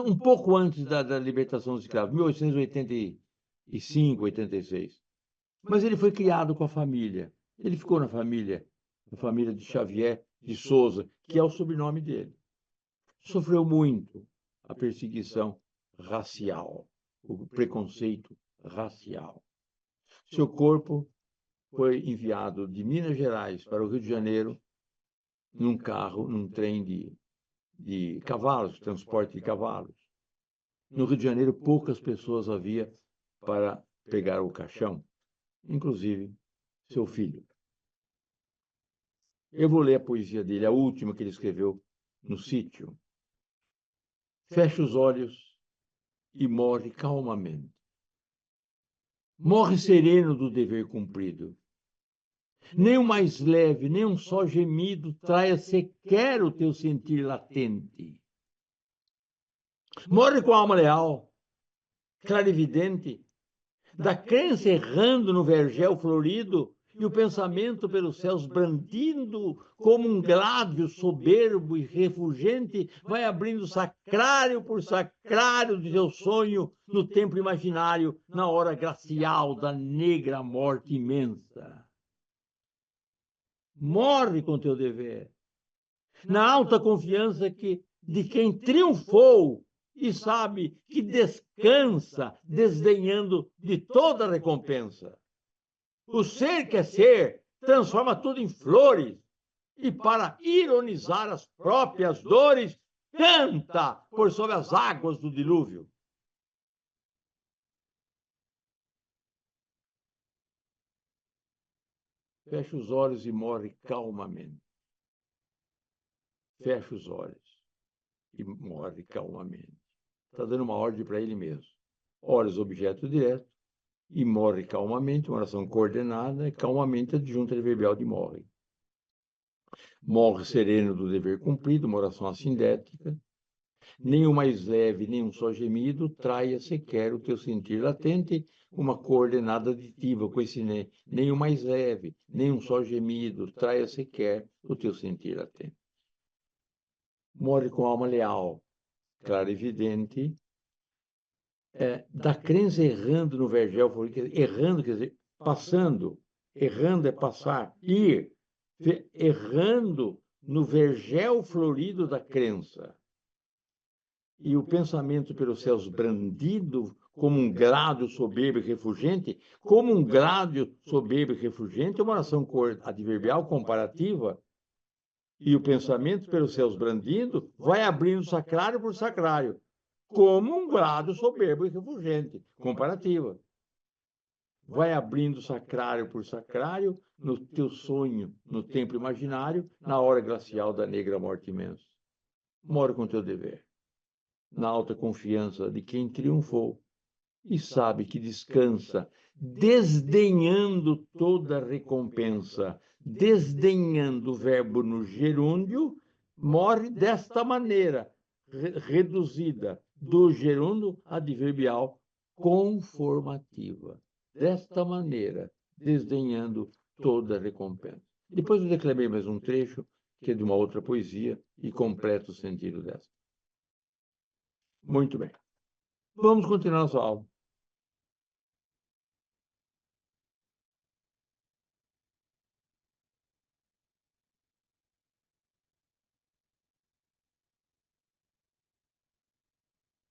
um pouco antes da libertação dos escravos, 1885, 86. Mas ele foi criado com a família. Ele ficou na família de Xavier de Souza, que é o sobrenome dele. Sofreu muito a perseguição racial, o preconceito racial. Seu corpo foi enviado de Minas Gerais para o Rio de Janeiro num carro, num trem de cavalos, transporte de cavalos. No Rio de Janeiro, poucas pessoas havia para pegar o caixão, inclusive seu filho. Eu vou ler a poesia dele, a última que ele escreveu no sítio. Fecha os olhos e morre calmamente. Morre sereno do dever cumprido. Nem o mais leve, nem um só gemido traia sequer o teu sentir latente. Morre com a alma leal, clarividente, da crença errando no vergel florido e o pensamento pelos céus brandindo como um gládio soberbo e refulgente, vai abrindo sacrário por sacrário de teu sonho no templo imaginário, na hora glacial da negra morte imensa. Morre com teu dever, na alta confiança de quem triunfou e sabe que descansa, desdenhando de toda recompensa. O ser que é ser transforma tudo em flores e, para ironizar as próprias dores, canta por sobre as águas do dilúvio. Fecha os olhos e morre calmamente. Fecha os olhos e morre calmamente. Está dando uma ordem para ele mesmo. Olhos, objeto direto, e morre calmamente, uma oração coordenada, e calmamente adjunta adverbial de morre. Morre sereno do dever cumprido, uma oração assindética. Nem o mais leve, nem um só gemido traia sequer o teu sentir latente, uma coordenada aditiva com esse nem o mais leve, nem um só gemido traia sequer o teu sentir latente. Morre com alma leal, clara e evidente, da crença errando no vergel, errando quer dizer passando, errando é passar, ir, errando no vergel florido da crença. E o pensamento pelos céus brandido como um gládio soberbo e refulgente, como um gládio soberbo e refulgente, é uma oração adverbial comparativa, e o pensamento pelos céus brandindo vai abrindo sacrário por sacrário, como um gládio soberbo e refulgente, comparativa. Vai abrindo sacrário por sacrário no teu sonho, no templo imaginário, na hora glacial da negra morte imensa. Mora com teu dever, na alta confiança de quem triunfou e sabe que descansa, desdenhando toda recompensa, desdenhando o verbo no gerúndio, morre desta maneira, reduzida do gerúndio adverbial conformativa. Desta maneira, desdenhando toda recompensa. Depois eu declamei mais um trecho, que é de uma outra poesia, e completo o sentido dessa. Muito bem. Vamos continuar nossa aula.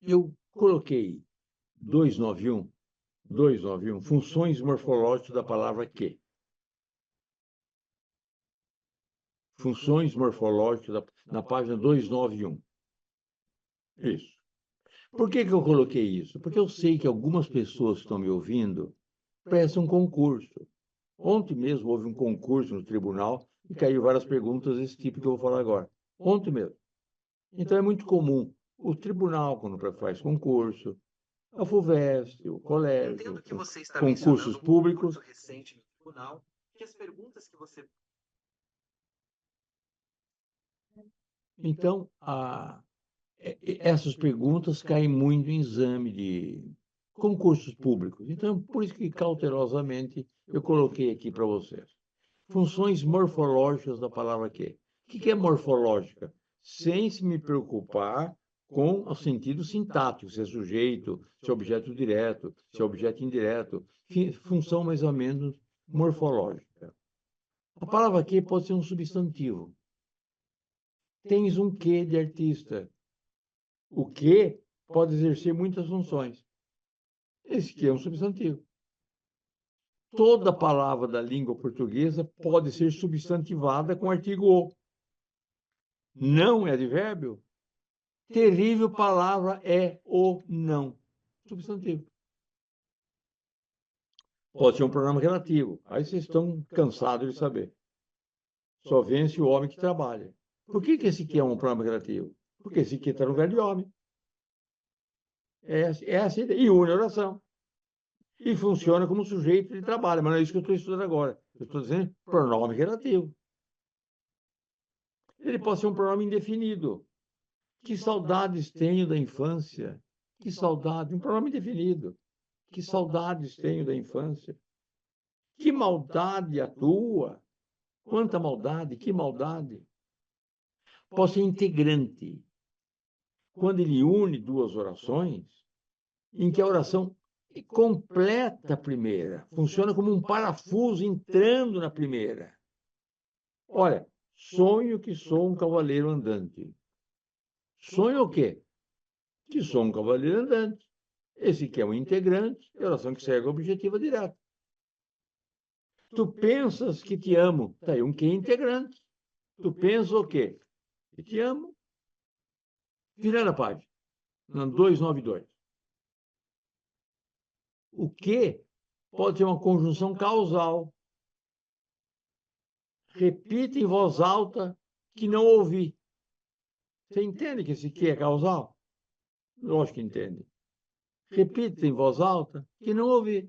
Eu coloquei 291, funções morfológicas da palavra que. Funções morfológicas na página 291. Isso. Por que eu coloquei isso? Porque eu sei que algumas pessoas que estão me ouvindo prestam concurso. Ontem mesmo houve um concurso no tribunal e caiu várias perguntas desse tipo que eu vou falar agora. Ontem mesmo. Então é muito comum o tribunal, quando faz concurso, a FUVEST, o colégio, concursos públicos. Recente no tribunal, que as perguntas que você... Então, essas perguntas caem muito em exame de concursos públicos. Então, por isso que cautelosamente eu coloquei aqui para vocês. Funções morfológicas da palavra que. O que é morfológica? Sem se me preocupar com o sentido sintático, se é sujeito, se é objeto direto, se é objeto indireto. Função mais ou menos morfológica. A palavra que pode ser um substantivo. Tens um quê de artista. O que pode exercer muitas funções. Esse que é um substantivo. Toda palavra da língua portuguesa pode ser substantivada com artigo "o". Não é advérbio? Terrível palavra é o não. Substantivo. Pode ser um pronome relativo. Aí vocês estão cansados de saber. Só vence o homem que trabalha. Por que esse aqui é um pronome relativo? Porque esse aqui está no lugar de homem. Essa é a ideia. E une a oração. E funciona como sujeito de trabalho. Mas não é isso que eu estou estudando agora. Eu estou dizendo pronome relativo. Ele pode ser um pronome indefinido. Que saudades tenho da infância. Que saudade. Um pronome indefinido. Que saudades tenho da infância. Que maldade a tua. Quanta maldade, que maldade. Pode ser integrante. Quando ele une duas orações, em que a oração completa a primeira, funciona como um parafuso entrando na primeira. Olha, sonho que sou um cavaleiro andante. Sonho o quê? Que sou um cavaleiro andante. Esse aqui é um integrante, é a oração que segue o objetivo direto. Tu pensas que te amo. Está aí um que integrante. Tu pensas o quê? Que te amo. Virando a página. No 292. O que pode ser uma conjunção causal. Repita em voz alta que não ouvi. Você entende que esse que é causal? Lógico que entende. Repita em voz alta que não ouvi.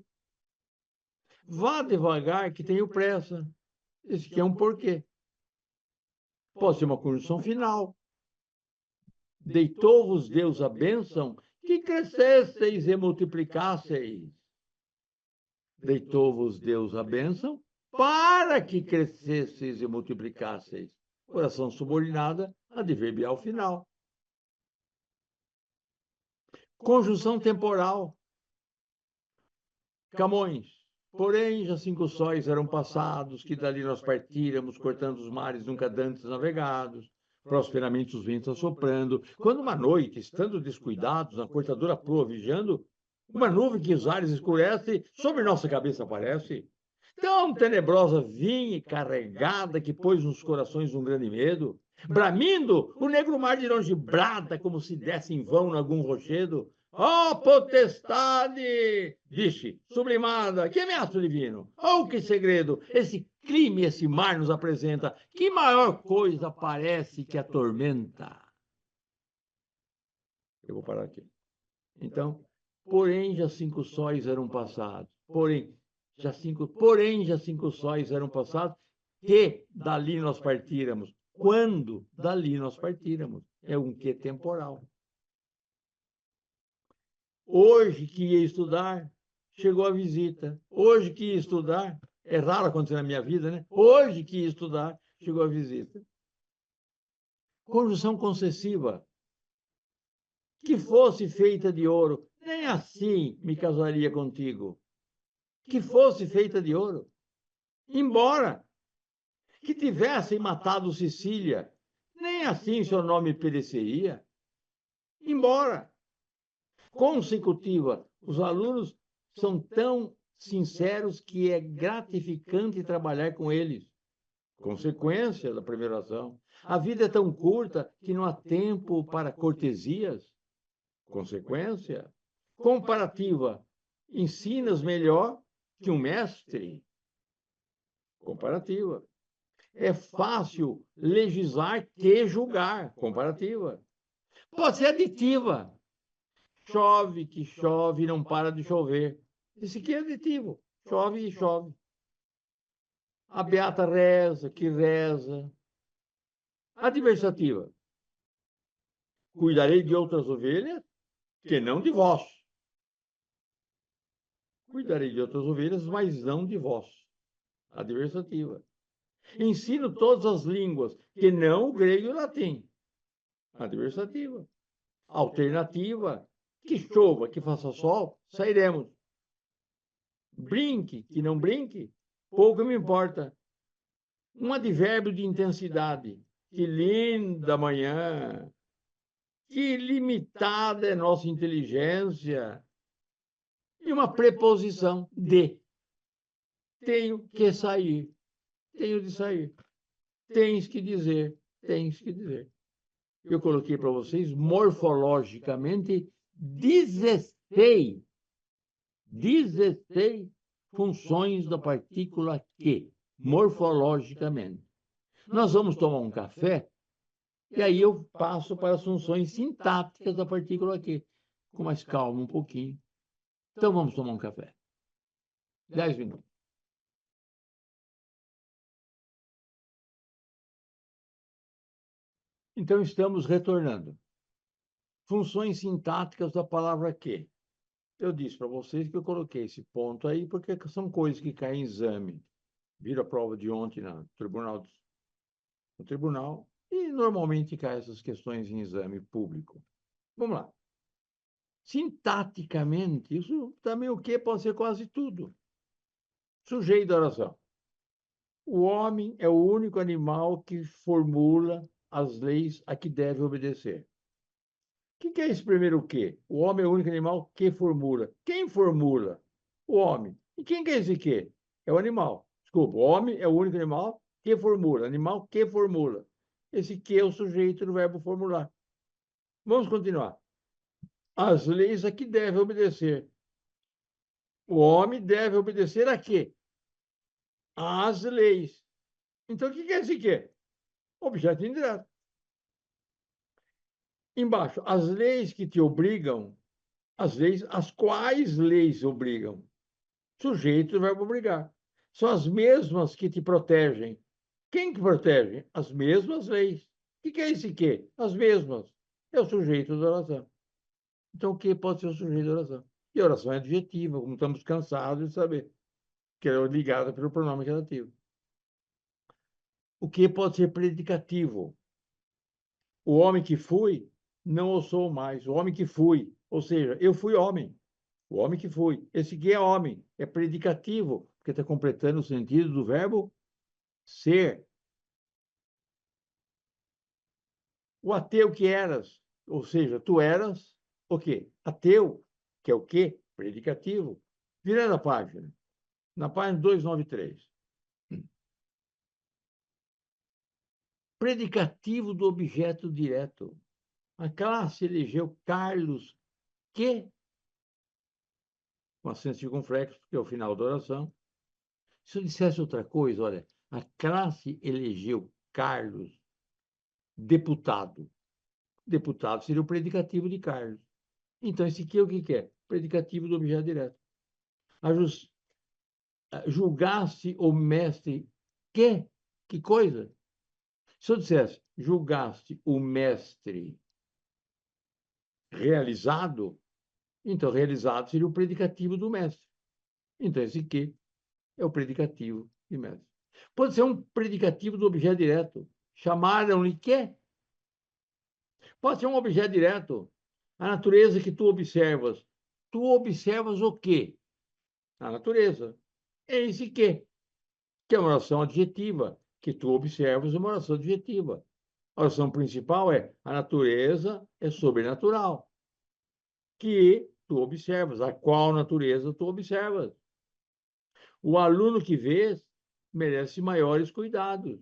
Vá devagar que tenho pressa. Esse aqui é um porquê. Pode ser uma conjunção final. Deitou-vos Deus a bênção, que crescesseis e multiplicasseis. Deitou-vos Deus a bênção, para que crescesseis e multiplicasseis. Oração subordinada, adverbial final. Conjunção temporal. Camões. Porém, já 5 sóis eram passados, que dali nós partíramos, cortando os mares nunca dantes navegados, prosperamente os ventos assoprando, quando uma noite, estando descuidados, na cortadora proa vigiando, uma nuvem que os ares escurece, sobre nossa cabeça aparece. Tão tenebrosa vinha e carregada, que pôs nos corações um grande medo. Bramindo, o negro mar de longe brada, como se desse em vão em algum rochedo. Ó potestade! Disse, sublimada, que ameaço divino! Oh, que segredo! Esse crime, esse mar nos apresenta. Que maior coisa parece que atormenta? Eu vou parar aqui. Então, porém, já 5 sóis eram passados. Porém, já 5 sóis eram passados, que dali nós partíramos. Quando dali nós partíramos. É um que temporal. Hoje que ia estudar, chegou a visita. Hoje que ia estudar, é raro acontecer na minha vida, né? Hoje que ia estudar, chegou a visita. Conjunção concessiva. Que fosse feita de ouro, nem assim me casaria contigo. Que fosse feita de ouro. Embora que tivessem matado Cecília, nem assim seu nome pereceria. Embora consecutiva, os alunos são tão sinceros que é gratificante trabalhar com eles. Consequência da primeira ação. A vida é tão curta que não há tempo para cortesias. Consequência. Comparativa. Ensinas melhor que um mestre. Comparativa. É fácil legislar que julgar. Comparativa. Pode ser aditiva. Chove que chove, não para de chover. Isso aqui é aditivo. Chove e chove. A beata reza, que reza. Adversativa. Cuidarei de outras ovelhas, que não de vós. Cuidarei de outras ovelhas, mas não de vós. Adversativa. Ensino todas as línguas, que não o grego e o latim. Adversativa. Alternativa. Que chova, que faça sol, sairemos. Brinque, que não brinque, pouco me importa. Um advérbio de intensidade. Que linda manhã. Que limitada é nossa inteligência. E uma preposição de. Tenho que sair. Tenho de sair. Tens que dizer. Tens que dizer. Eu coloquei para vocês, morfologicamente, 16 funções da partícula que, morfologicamente. Nós vamos tomar um café, e aí eu passo para as funções sintáticas da partícula que, com mais calma um pouquinho. Então vamos tomar um café. 10 minutos. Então estamos retornando. Funções sintáticas da palavra que. Eu disse para vocês que eu coloquei esse ponto aí porque são coisas que caem em exame. Viram a prova de ontem no tribunal e normalmente caem essas questões em exame público. Vamos lá. Sintaticamente, isso também o que pode ser quase tudo. Sujeito da oração. O homem é o único animal que formula as leis a que deve obedecer. O que é esse primeiro o quê? O homem é o único animal que formula. Quem formula? O homem. E quem que é esse quê? É o animal. Desculpa, o homem é o único animal que formula. Animal que formula. Esse que é o sujeito do verbo formular. Vamos continuar. As leis a que deve obedecer. O homem deve obedecer a quê? Às leis. Então, o que é esse quê? Objeto indireto. Embaixo, as leis que te obrigam, as leis, as quais leis obrigam? Sujeito do verbo obrigar. São as mesmas que te protegem. Quem que protege? As mesmas leis. O que é esse quê? As mesmas. É o sujeito da oração. Então, o que pode ser o sujeito da oração? E a oração é adjetiva, como estamos cansados de saber, que é ligada pelo pronome relativo. O que pode ser predicativo? O homem que fui, não o sou mais. O homem que fui, ou seja, eu fui homem. O homem que fui. Esse que é homem, é predicativo, porque está completando o sentido do verbo ser. O ateu que eras, ou seja, tu eras o quê? Ateu, que é o quê? Predicativo. Virando a página, na página 293. Predicativo do objeto direto. A classe elegeu Carlos que, com acento circunflexo, que é o final da oração. Se eu dissesse outra coisa, olha, a classe elegeu Carlos deputado. Deputado seria o predicativo de Carlos. Então, esse aqui é o que é? Predicativo do objeto direto. Julgasse o mestre que? Que coisa? Se eu dissesse, julgaste o mestre realizado, então realizado seria o predicativo do mestre. Então, esse que é o predicativo de mestre. Pode ser um predicativo do objeto direto. Chamaram-lhe que? Pode ser um objeto direto. A natureza que tu observas. Tu observas o quê? A natureza. É esse que é uma oração adjetiva, que tu observas uma oração adjetiva. A oração principal é a natureza é sobrenatural, que tu observas. A qual natureza tu observas? O aluno que vês merece maiores cuidados.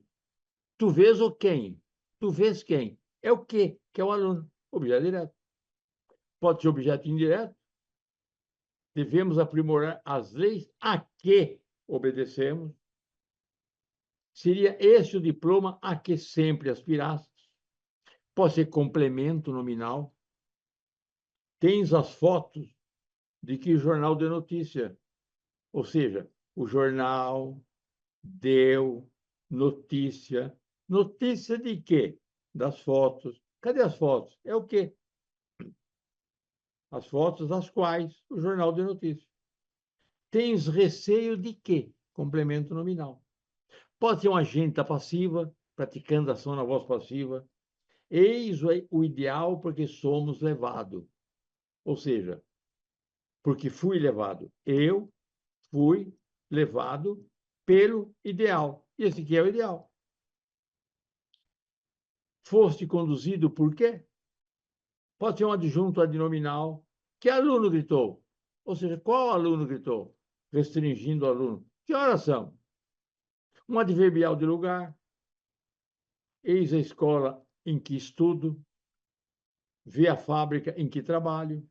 Tu vês o quem? Tu vês quem? É o quê? Que é o aluno. Objeto direto. Pode ser objeto indireto. Devemos aprimorar as leis a que obedecemos. Seria esse o diploma a que sempre aspirastes? Pode ser complemento nominal. Tens as fotos de que jornal de notícia? Ou seja, o jornal deu notícia. Notícia de quê? Das fotos. Cadê as fotos? É o quê? As fotos das quais o jornal de notícia. Tens receio de quê? Complemento nominal. Pode ser uma agente passiva, praticando ação na voz passiva. Eis o ideal porque somos levados. Ou seja, porque fui levado. Eu fui levado pelo ideal. E esse aqui é o ideal. Foste conduzido por quê? Pode ser um adjunto adnominal. Que aluno gritou? Ou seja, qual aluno gritou? Restringindo o aluno. Que horas são? Um adverbial de lugar. Eis a escola em que estudo. Vê a fábrica em que trabalho.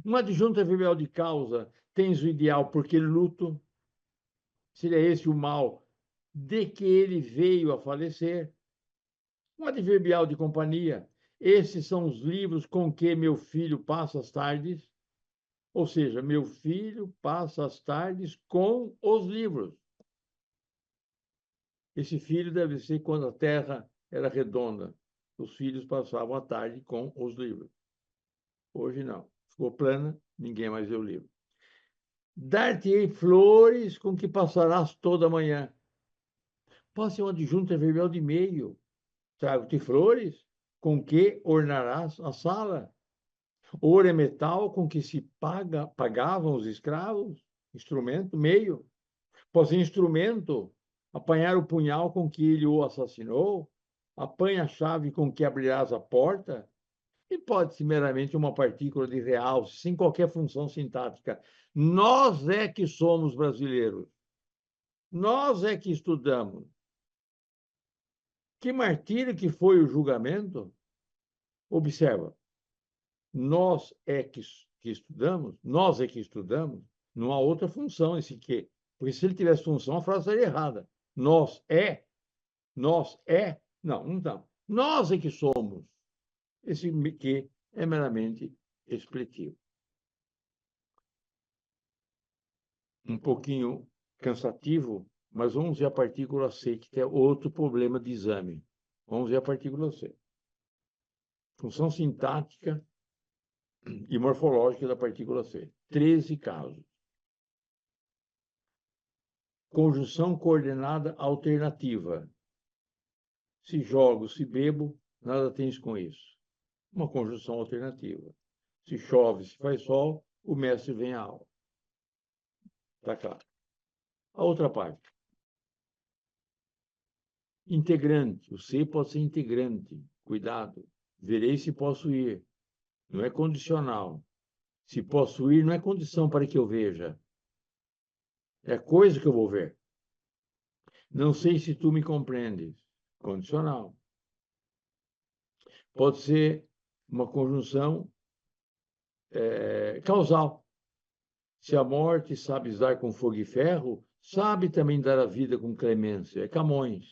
Um adjunto adverbial de causa. Tens o ideal porque luto. Seria esse o mal de que ele veio a falecer. Um adverbial de companhia. Esses são os livros com que meu filho passa as tardes. Ou seja, meu filho passa as tardes com os livros. Esse filho deve ser quando a terra era redonda. Os filhos passavam a tarde com os livros. Hoje não. Ficou plana, ninguém mais lê o livro. Dar-te-ei flores com que passarás toda a manhã. Pode ser um adjunto adverbial de meio. Trago-te flores com que ornarás a sala. Ouro é metal com que se pagavam os escravos. Instrumento, meio. Pode ser instrumento. Apanhar o punhal com que ele o assassinou. Apanha a chave com que abrirás a porta. E pode ser meramente uma partícula de realce, sem qualquer função sintática. Nós é que somos brasileiros. Nós é que estudamos. Que martírio que foi o julgamento? Observa, nós é que estudamos, nós é que estudamos, não há outra função esse que. Porque se ele tivesse função, a frase estaria errada. Nós é, não está. Nós é que somos. Esse que é meramente explicativo. Um pouquinho cansativo, mas vamos ver a partícula C, que é outro problema de exame. Vamos ver a partícula C. Função sintática e morfológica da partícula C. 13 casos. Conjunção coordenada alternativa. Se jogo, se bebo, nada tens com isso. Uma conjunção alternativa. Se chove, se faz sol, o mestre vem à aula. Está claro. A outra parte. Integrante. O C pode ser integrante. Cuidado. Verei se posso ir. Não é condicional. Se posso ir, não é condição para que eu veja. É coisa que eu vou ver. Não sei se tu me compreendes. Condicional. Pode ser uma conjunção causal. Se a morte sabes dar com fogo e ferro, sabe também dar a vida com clemência. É Camões.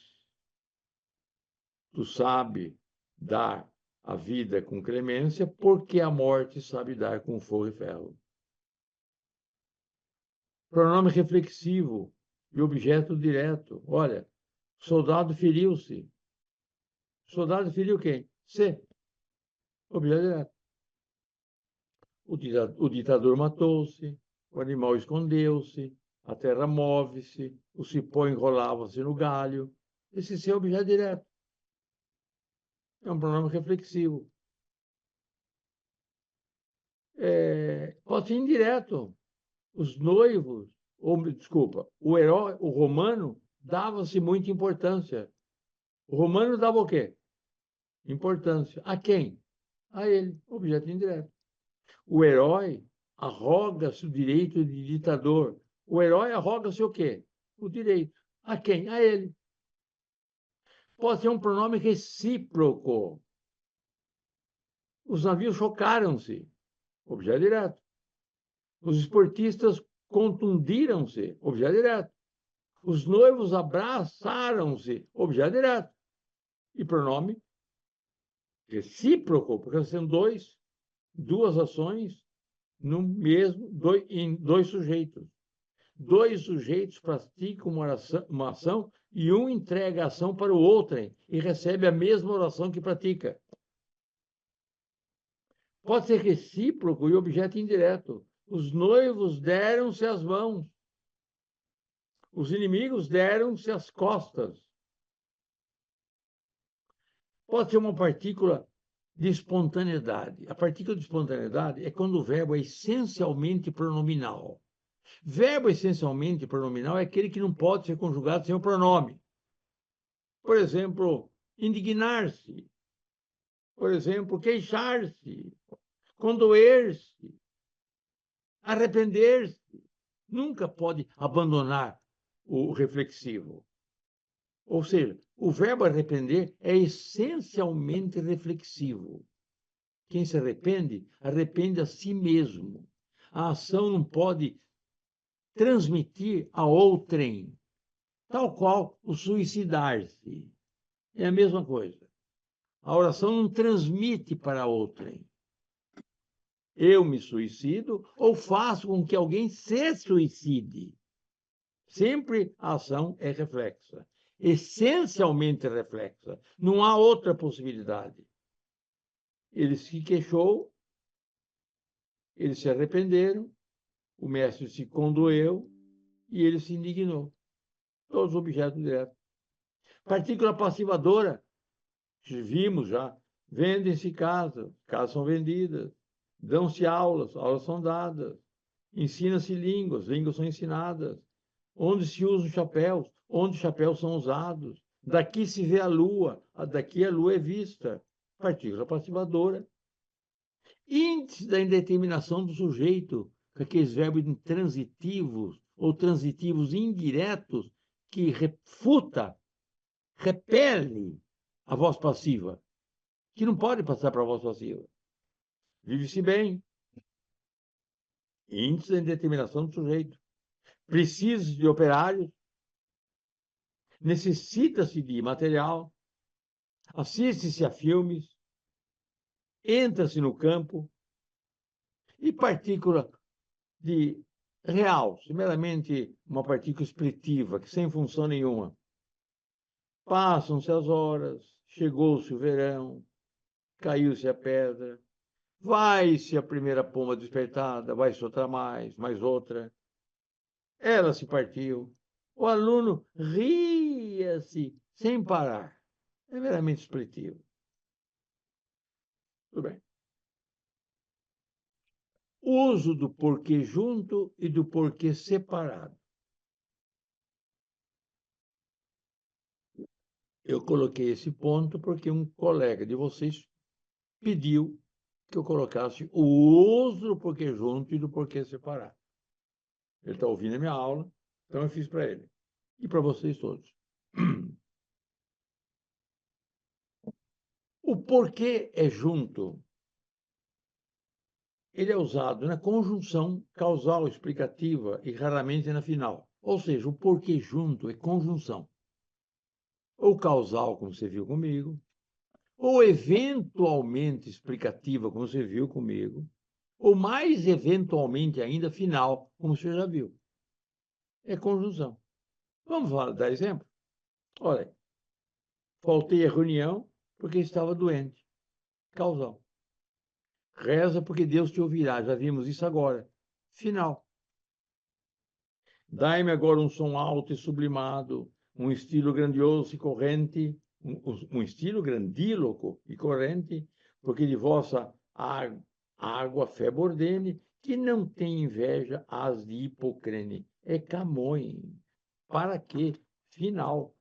Tu sabe dar a vida com clemência, porque a morte sabe dar com fogo e ferro. Pronome reflexivo e objeto direto. Olha, soldado feriu-se. Soldado feriu quem? C. Objeto direto. O ditador matou-se, o animal escondeu-se, a terra move-se, o cipó enrolava-se no galho. Esse C é objeto direto. É um pronome reflexivo. Pode ser indireto. Os noivos, desculpa, o herói, o romano, dava-se muita importância. O romano dava o quê? Importância. A quem? A ele, objeto indireto. O herói arroga-se o direito de ditador. O herói arroga-se o quê? O direito. A quem? A ele. Pode ser um pronome recíproco. Os navios chocaram-se. Objeto direto. Os esportistas contundiram-se. Objeto direto. Os noivos abraçaram-se. Objeto direto. E pronome recíproco, porque são duas ações no mesmo, em dois sujeitos. Dois sujeitos praticam uma ação e um entrega a ação para o outrem e recebe a mesma oração que pratica. Pode ser recíproco e objeto indireto. Os noivos deram-se as mãos. Os inimigos deram-se as costas. Pode ser uma partícula de espontaneidade. A partícula de espontaneidade é quando o verbo é essencialmente pronominal. Verbo essencialmente pronominal é aquele que não pode ser conjugado sem o pronome. Por exemplo, indignar-se. Por exemplo, queixar-se. Condoer-se. Arrepender-se. Nunca pode abandonar o reflexivo. Ou seja, o verbo arrepender é essencialmente reflexivo. Quem se arrepende, arrepende a si mesmo. A ação não pode transmitir a outrem, tal qual o suicidar-se. É a mesma coisa. A oração não transmite para outrem. Eu me suicido ou faço com que alguém se suicide. Sempre a ação é reflexa, essencialmente reflexa. Não há outra possibilidade. Ele se queixou, eles se arrependeram, o mestre se condoeu e ele se indignou. Todos os objetos diretos. Partícula passivadora, vimos já, vendem-se casas, casas são vendidas, dão-se aulas, aulas são dadas, ensina-se línguas, línguas são ensinadas, onde se usam chapéus, onde chapéus são usados, daqui se vê a lua é vista, partícula passivadora. Índice da indeterminação do sujeito, com aqueles verbos intransitivos ou transitivos indiretos que refuta, repele a voz passiva, que não pode passar para a voz passiva. Vive-se bem. Índice da indeterminação do sujeito. Precisa de operários. Necessita-se de material. Assiste-se a filmes. Entra-se no campo. E partícula de real, meramente uma partícula explitiva, que sem função nenhuma. Passam-se as horas, chegou-se o verão, caiu-se a pedra, vai-se a primeira pomba despertada, vai-se outra mais outra. Ela se partiu. O aluno ria-se sem parar. É meramente expletivo. Tudo bem. Uso do porquê junto e do porquê separado. Eu coloquei esse ponto porque um colega de vocês pediu que eu colocasse o uso do porquê junto e do porquê separado. Ele está ouvindo a minha aula, então eu fiz para ele. E para vocês todos. O porquê é junto. Ele é usado na conjunção causal explicativa e raramente na final. Ou seja, o porquê junto é conjunção. Ou causal, como você viu comigo, ou eventualmente explicativa, como você viu comigo, ou mais eventualmente ainda final, como você já viu. É conjunção. Vamos dar exemplo? Olha, faltei à reunião porque estava doente. Causal. Reza porque Deus te ouvirá. Já vimos isso agora. Final. Dai-me agora um som alto e sublimado, um estilo grandioso e corrente, um estilo grandíloco e corrente, porque de vossa água febre ordene, que não tem inveja as de Hipocrene. É Camões. Para quê? Final.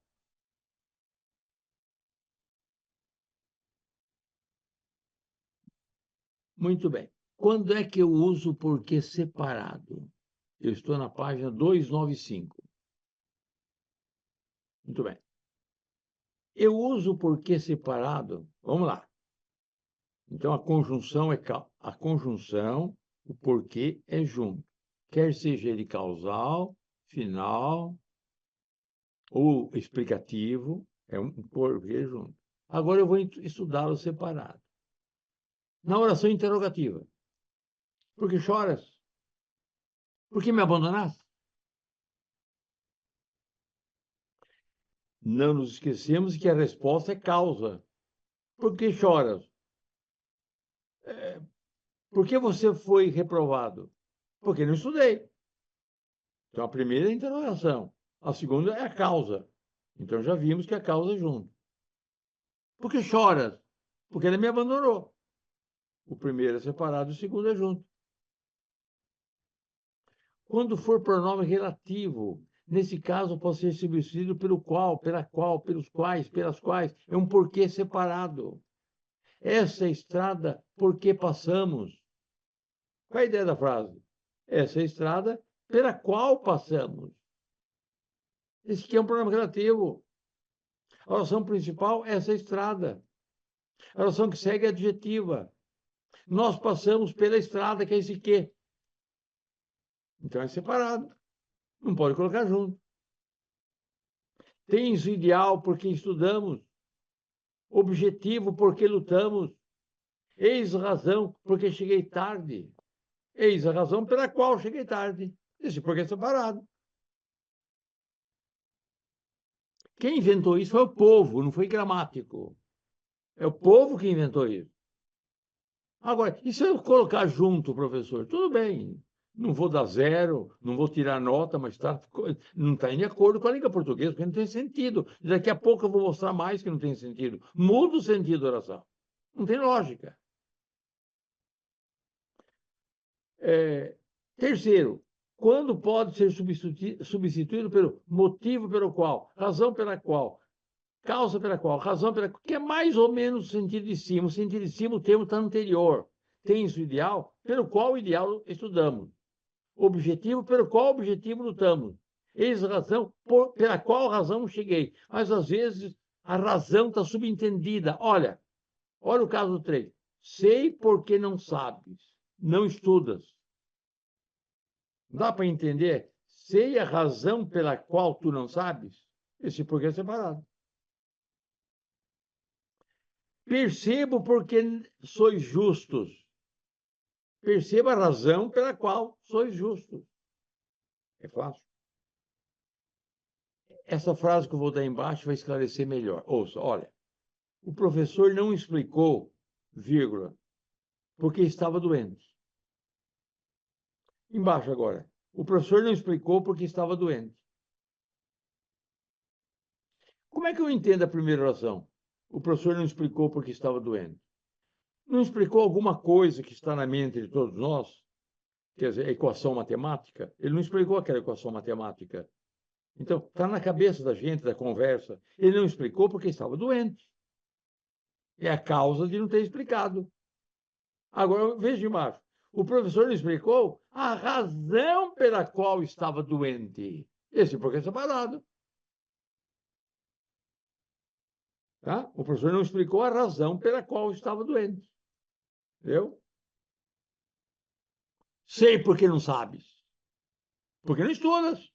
Muito bem. Quando é que eu uso o porquê separado? Eu estou na página 295. Muito bem. Eu uso o porquê separado. Vamos lá. Então, a conjunção, o porquê é junto. Quer seja ele causal, final ou explicativo, é um porquê junto. Agora eu vou estudá-lo separado. Na oração interrogativa. Por que choras? Por que me abandonaste? Não nos esquecemos que a resposta é causa. Por que choras? Por que você foi reprovado? Porque não estudei. Então, a primeira é a interrogação. A segunda é a causa. Então, já vimos que a causa é junto. Por que choras? Porque ele me abandonou. O primeiro é separado, o segundo é junto. Quando for pronome relativo, nesse caso pode ser substituído pelo qual, pela qual, pelos quais, pelas quais. É um porquê separado. Essa estrada, por que passamos? Qual é a ideia da frase? Essa estrada pela qual passamos. Esse aqui é um problema relativo. A oração principal é essa estrada. A oração que segue é adjetiva. Nós passamos pela estrada, que é esse quê. Então é separado. Não pode colocar junto. Tens ideal porque estudamos. Objetivo porque lutamos. Eis a razão porque cheguei tarde. Eis a razão pela qual cheguei tarde. Esse porque é separado. Quem inventou isso foi o povo, não foi gramático. É o povo que inventou isso. Agora, e se eu colocar junto, professor? Tudo bem. Não vou dar zero, não vou tirar nota, mas não está de acordo com a língua portuguesa, porque não tem sentido. Daqui a pouco eu vou mostrar mais que não tem sentido. Muda o sentido da oração. Não tem lógica. Terceiro, quando pode ser substituído pelo motivo pelo qual, razão pela qual, causa pela qual, razão pela qual, que é mais ou menos o sentido de cima. O sentido de cima, o termo está anterior. Tem o ideal, pelo qual o ideal estudamos. Objetivo, pelo qual objetivo lutamos. Eis a razão pela qual razão cheguei. Mas, às vezes, a razão está subentendida. Olha o caso 3. Sei porque não sabes, não estudas. Dá para entender? Sei a razão pela qual tu não sabes? Esse porquê é separado. Percebo porque sois justos. Perceba a razão pela qual sois justos. É fácil. Essa frase que eu vou dar embaixo vai esclarecer melhor. Ouça, olha. O professor não explicou, vírgula, porque estava doente. Embaixo agora. O professor não explicou porque estava doente. Como é que eu entendo a primeira oração? O professor não explicou porque estava doente. Não explicou alguma coisa que está na mente de todos nós? Quer dizer, a equação matemática? Ele não explicou aquela equação matemática. Então, está na cabeça da gente, da conversa. Ele não explicou porque estava doente. É a causa de não ter explicado. Agora, veja embaixo. O professor não explicou a razão pela qual estava doente. Esse porquê é separado. Tá? O professor não explicou a razão pela qual estava doente. Entendeu? Sei porque não sabes. Porque não estudas.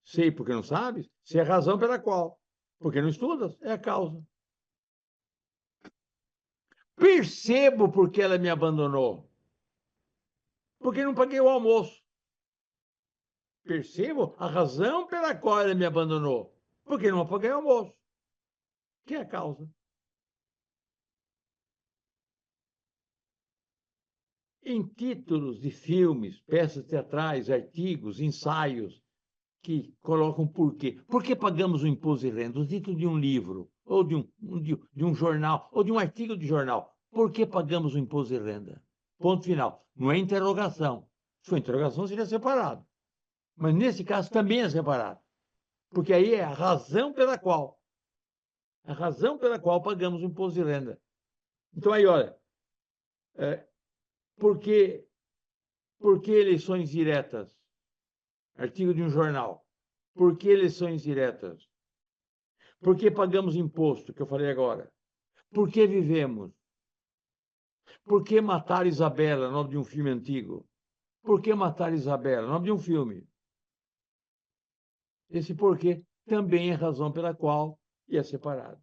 Sei porque não sabes. Sei a razão pela qual. Porque não estudas. É a causa. Percebo porque ela me abandonou. Porque não paguei o almoço. Percebo a razão pela qual ela me abandonou. Porque não paguei o almoço. Que é a causa. Em títulos de filmes, peças teatrais, artigos, ensaios, que colocam por quê. Por que pagamos o imposto de renda? O título de um livro, ou de um jornal, ou de um artigo de jornal. Por que pagamos o imposto de renda? Ponto final. Não é interrogação. Se for interrogação, seria separado. Mas, nesse caso, também é separado. Porque aí é a razão pela qual. A razão pela qual pagamos o imposto de renda. Então, aí, olha, por que eleições diretas? Artigo de um jornal. Por que eleições diretas? Por que pagamos imposto, que eu falei agora? Por que vivemos? Por que matar Isabela, nome de um filme antigo? Por que matar Isabela, nome de um filme? Esse porquê também é razão pela qual é separado.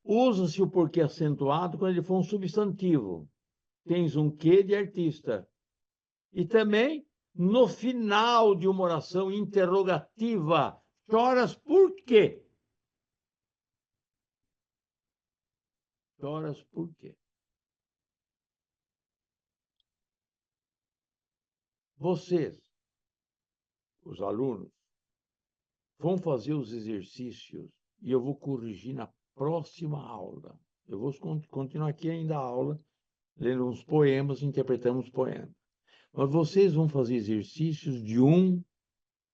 Usa-se o porquê acentuado quando ele for um substantivo. Tens um quê de artista. E também no final de uma oração interrogativa. Choras por quê? Choras por quê? Vocês, os alunos, vão fazer os exercícios e eu vou corrigir na próxima aula. Eu vou continuar aqui ainda a aula, lendo uns poemas, interpretando os poemas. Mas vocês vão fazer exercícios de 1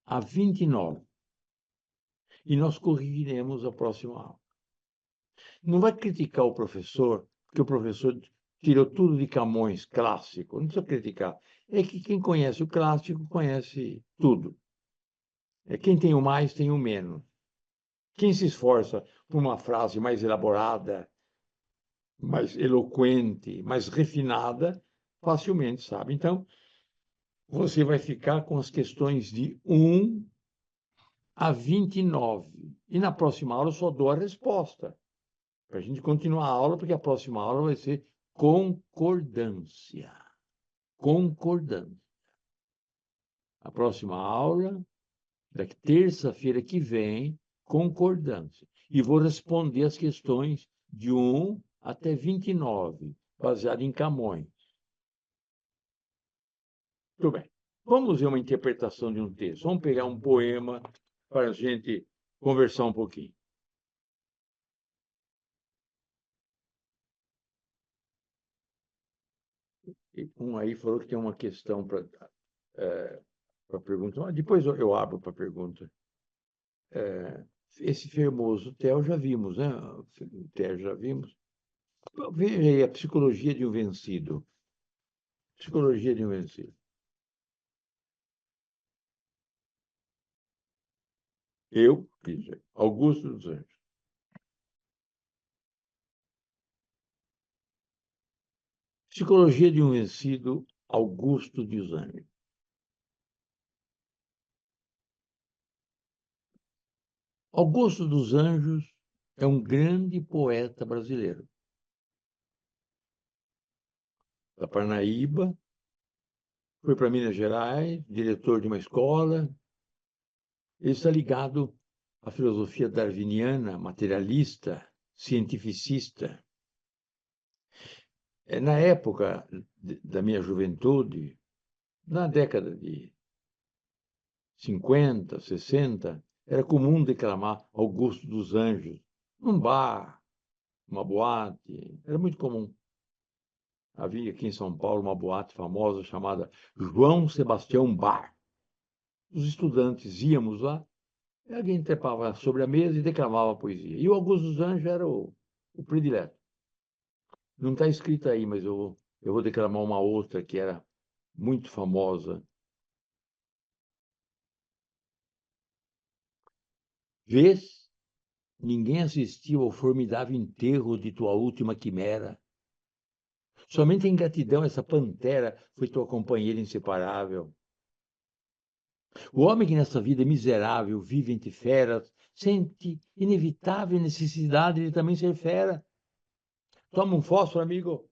a 29. E nós corrigiremos a próxima aula. Não vai criticar o professor, porque o professor tirou tudo de Camões, clássico. Não precisa criticar. é que quem conhece o clássico conhece tudo. Quem tem o mais tem o menos. Quem se esforça por uma frase mais elaborada, mais eloquente, mais refinada, facilmente sabe. Então, você vai ficar com as questões de 1 a 29. E na próxima aula eu só dou a resposta. Para a gente continuar a aula, porque a próxima aula vai ser concordância. Concordância. A próxima aula, da terça-feira que vem, concordância. E vou responder as questões de 1 até 29, baseado em Camões. Muito bem. Vamos ver uma interpretação de um texto. Vamos pegar um poema para a gente conversar um pouquinho. Um aí falou que tem uma questão para pergunta. Depois eu abro para pergunta. Esse famoso Theo já vimos, né? O Theo já vimos. Veja aí a psicologia de um vencido. Psicologia de um vencido. Eu, Augusto dos Anjos. Psicologia de um vencido, Augusto dos Anjos. Augusto dos Anjos é um grande poeta brasileiro. Da Parnaíba, foi para Minas Gerais, diretor de uma escola. Ele está ligado à filosofia darwiniana, materialista, cientificista. Na época da minha juventude, na década de 50, 60, era comum declamar Augusto dos Anjos num bar, uma boate, era muito comum. Havia aqui em São Paulo uma boate famosa chamada João Sebastião Bar. Os estudantes íamos lá, e alguém trepava sobre a mesa e declamava poesia. E o Augusto dos Anjos era o predileto. Não está escrito aí, mas eu vou declamar uma outra que era muito famosa. Vês, ninguém assistiu ao formidável enterro de tua última quimera. Somente em gratidão essa pantera foi tua companheira inseparável. O homem que nessa vida miserável vive entre feras sente inevitável necessidade de também ser fera. Toma um fósforo, amigo.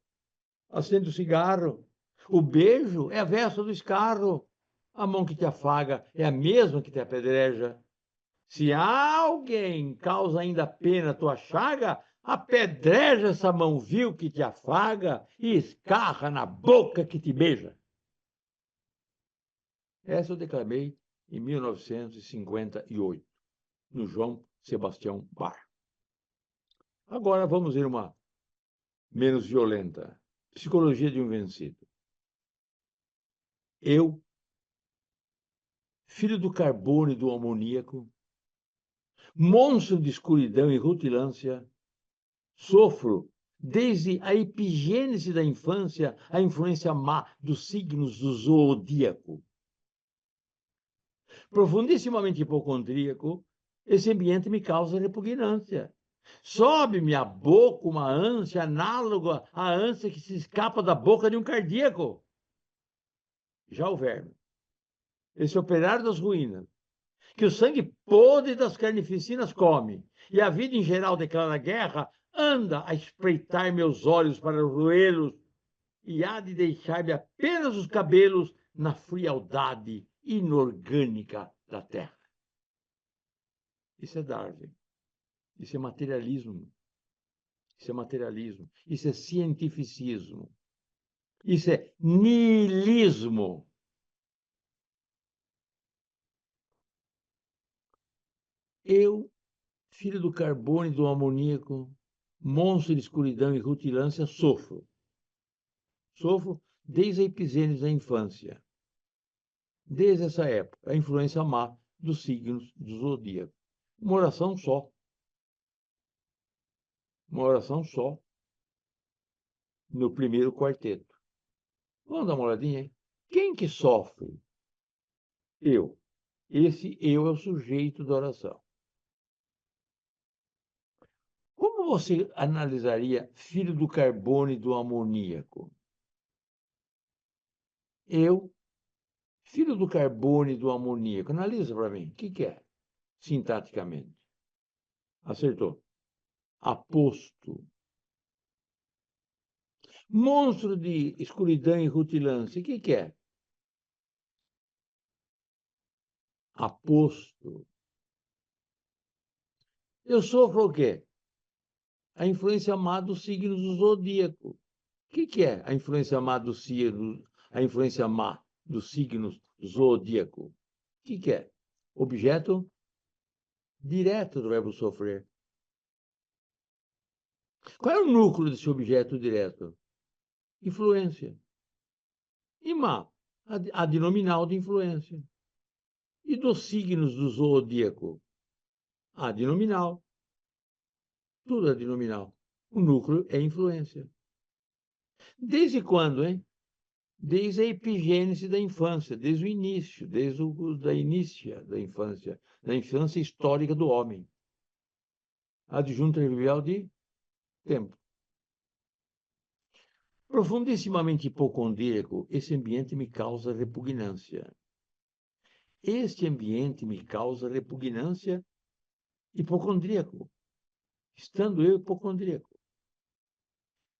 Acende o cigarro. O beijo é a vesta do escarro. A mão que te afaga é a mesma que te apedreja. Se alguém causa ainda pena à tua chaga, apedreja essa mão vil que te afaga e escarra na boca que te beija. Essa eu declamei em 1958, no João Sebastião Bar. Agora vamos ver uma menos violenta. Psicologia de um vencido. Eu, filho do carbono e do amoníaco, monstro de escuridão e rutilância, sofro, desde a epigênese da infância, a influência má dos signos do zodíaco. Profundissimamente hipocondríaco, esse ambiente me causa repugnância. Sobe-me à boca uma ânsia análoga à ânsia que se escapa da boca de um cardíaco. Já o verme, esse operário das ruínas, que o sangue podre das carnificinas come, e a vida em geral declara guerra, anda a espreitar meus olhos para roê-los, e há de deixar-me apenas os cabelos na frialdade inorgânica da terra. Isso é Darwin. Isso é materialismo. Isso é materialismo. Isso é cientificismo. Isso é niilismo. Eu, filho do carbono e do amoníaco, monstro de escuridão e rutilância, sofro. Sofro desde a epigênese da infância. Desde essa época, a influência má dos signos do zodíaco. Uma oração só. Uma oração só no primeiro quarteto. Vamos dar uma olhadinha, hein? Quem que sofre? Eu. Esse eu é o sujeito da oração. Como você analisaria filho do carbono e do amoníaco? Eu, filho do carbono e do amoníaco. Analisa para mim. O que é? Sintaticamente. Acertou. Aposto. Monstro de escuridão e rutilância. O que é? Aposto. Eu sofro o quê? A influência má dos signos do zodíaco. O que é a influência má do signo, a influência má dos signos zodíaco? O que é? Objeto direto do verbo sofrer. Qual é o núcleo desse objeto direto? Influência. E má, a adnominal de influência. E dos signos do zodíaco? A adnominal. Tudo é adnominal. O núcleo é influência. Desde quando, hein? Desde a epigênese da infância, desde o início, desde da inícia da infância histórica do homem. Adjunto trivial de tempo. Profundissimamente hipocondríaco, esse ambiente me causa repugnância. Este ambiente me causa repugnância hipocondríaco, estando eu hipocondríaco.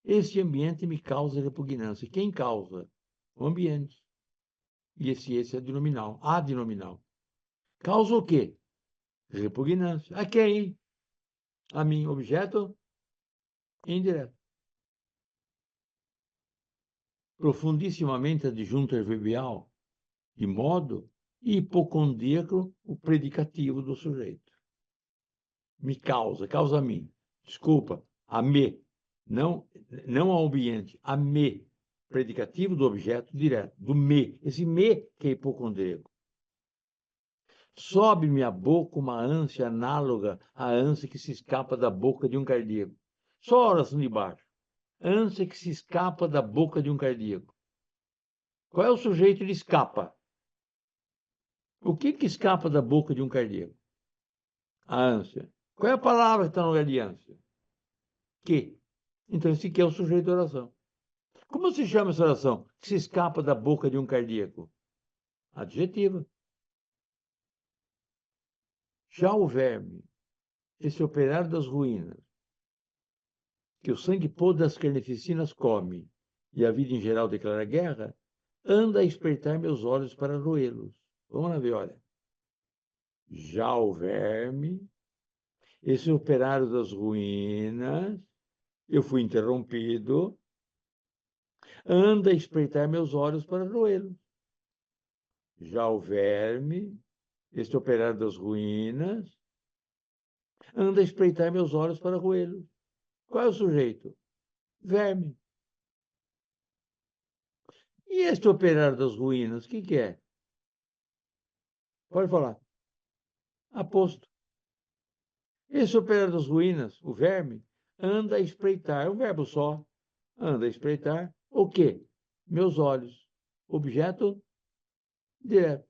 Este ambiente me causa repugnância. Quem causa? O ambiente. E esse é adnominal, adnominal. Causa o quê? Repugnância. A quem? A mim, objeto indireto. Profundissimamente adjunto adverbial, de modo hipocondríaco, o predicativo do sujeito. Me causa, causa a mim. Desculpa, a me. Não ao ambiente, a me. Predicativo do objeto direto, do me. Esse me que é hipocondríaco. Sobe-me à boca uma ânsia análoga à ânsia que se escapa da boca de um cardíaco. Só a oração de baixo. Ânsia que se escapa da boca de um cardíaco. Qual é o sujeito que escapa? O que escapa da boca de um cardíaco? A ânsia. Qual é a palavra que está no lugar de ânsia? Que. Então, esse que é o sujeito da oração. Como se chama essa oração que se escapa da boca de um cardíaco? Adjetiva. Já o verme, esse operário das ruínas, que o sangue podre das carnificinas come, e a vida em geral declara guerra, anda a espertar meus olhos para roê-los. Vamos lá ver, olha. Já o verme, esse operário das ruínas, eu fui interrompido, anda a espreitar meus olhos para roê-los. Já o verme, este operário das ruínas, anda a espreitar meus olhos para roê-los. Qual é o sujeito? Verme. E este operário das ruínas, o que é? Pode falar. Aposto. Esse operário das ruínas, o verme, anda a espreitar, é um verbo só, anda a espreitar o quê? Meus olhos. Objeto direto.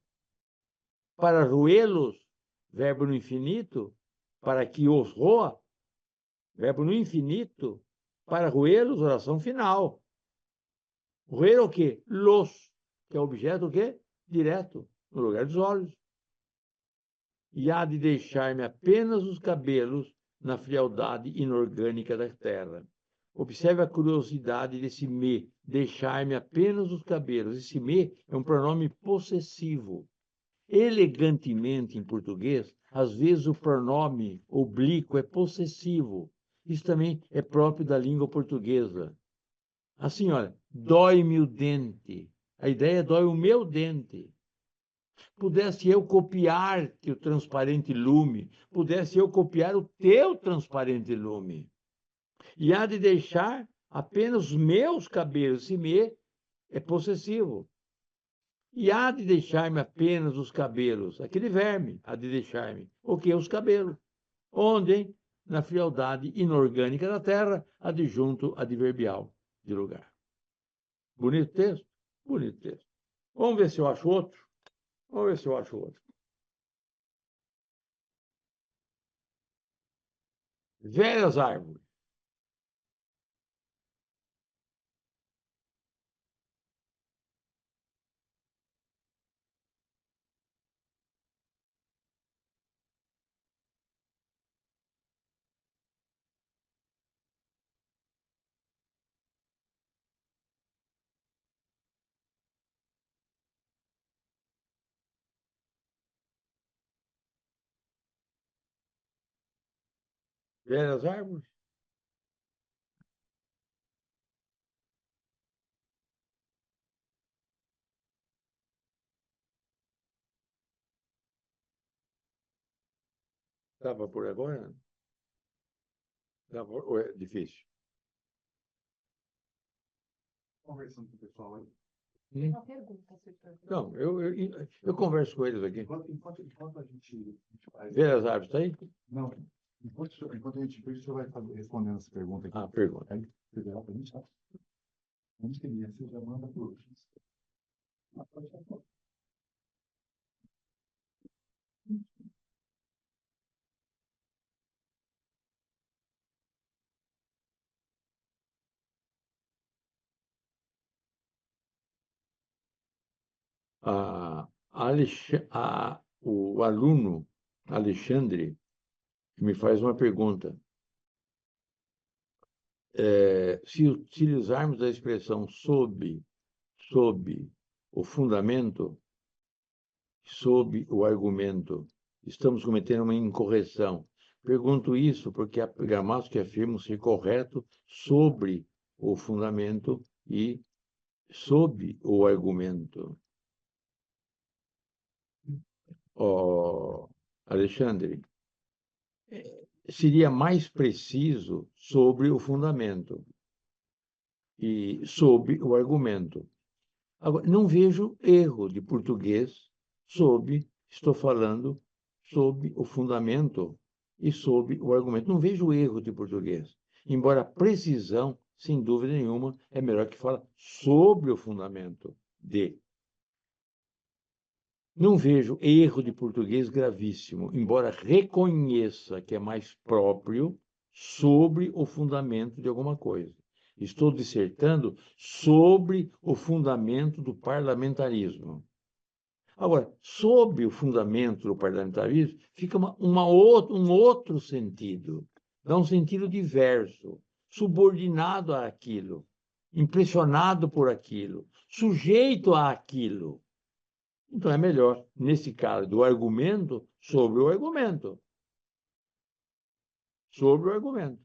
Para roê-los, verbo no infinito, para que os roa, verbo no infinito, para roê-los, oração final. Roer o quê? Los, que é objeto o quê? Direto, no lugar dos olhos. E há de deixar-me apenas os cabelos na frialdade inorgânica da terra. Observe a curiosidade desse me, deixar-me apenas os cabelos. Esse me é um pronome possessivo. Elegantemente, em português, às vezes o pronome oblíquo é possessivo. Isso também é próprio da língua portuguesa. Assim, olha, dói-me o dente. A ideia é dói o meu dente. Pudesse eu copiar-te o transparente lume, pudesse eu copiar o teu transparente lume. E há de deixar apenas os meus cabelos. Esse me é possessivo. E há de deixar-me apenas os cabelos. Aquele verme há de deixar-me. O que? Os cabelos. Onde? Hein? Na frialdade inorgânica da terra, adjunto adverbial de lugar. Bonito texto? Bonito texto. Vamos ver se eu acho outro. Vamos ver se eu acho outro. Velhas árvores. Velhas árvores? Dá para por agora? Dá pra... ou é difícil? Conversando com o pessoal aí. Uma pergunta, não, eu converso com eles aqui. Enquanto a gente faz. Velhas árvores, está aí? Não. Enquanto a gente fez, o senhor vai respondendo essa pergunta aqui. Ah, pergunta. Aí, você dá para a gente, tá? Onde que ele você já manda por hoje. O aluno Alexandre me faz uma pergunta. Se utilizarmos a expressão sob o fundamento, sob o argumento, estamos cometendo uma incorreção. Pergunto isso porque a gramática afirma ser correto sobre o fundamento e sob o argumento. Alexandre, seria mais preciso sobre o fundamento e sob o argumento. Agora, não vejo erro de português estou falando sob o fundamento e sob o argumento. Não vejo erro de português. Embora a precisão, sem dúvida nenhuma, é melhor que fala sobre o fundamento de. Não vejo erro de português gravíssimo, embora reconheça que é mais próprio sobre o fundamento de alguma coisa. Estou dissertando sobre o fundamento do parlamentarismo. Agora, sob o fundamento do parlamentarismo, fica um outro sentido, dá um sentido diverso, subordinado àquilo, impressionado por aquilo, sujeito àquilo. Então, é melhor, nesse caso, do argumento sobre o argumento. Sobre o argumento.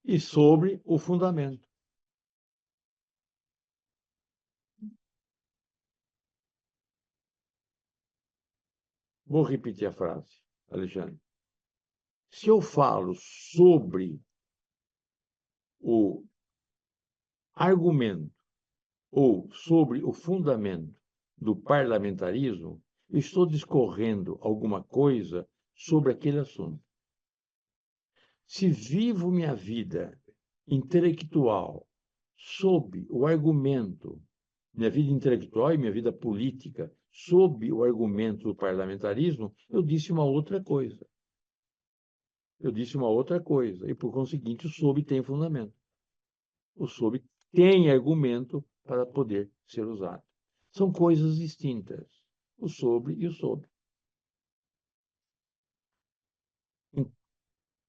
E sobre o fundamento. Vou repetir a frase, Alexandre. Se eu falo sobre o argumento ou sobre o fundamento do parlamentarismo, estou discorrendo alguma coisa sobre aquele assunto. Se vivo minha vida intelectual sob o argumento, minha vida intelectual e minha vida política, sob o argumento do parlamentarismo, eu disse uma outra coisa. Eu disse uma outra coisa, e por conseguinte o sob tem fundamento. O sob tem argumento para poder ser usado. São coisas distintas, o sobre e o sob.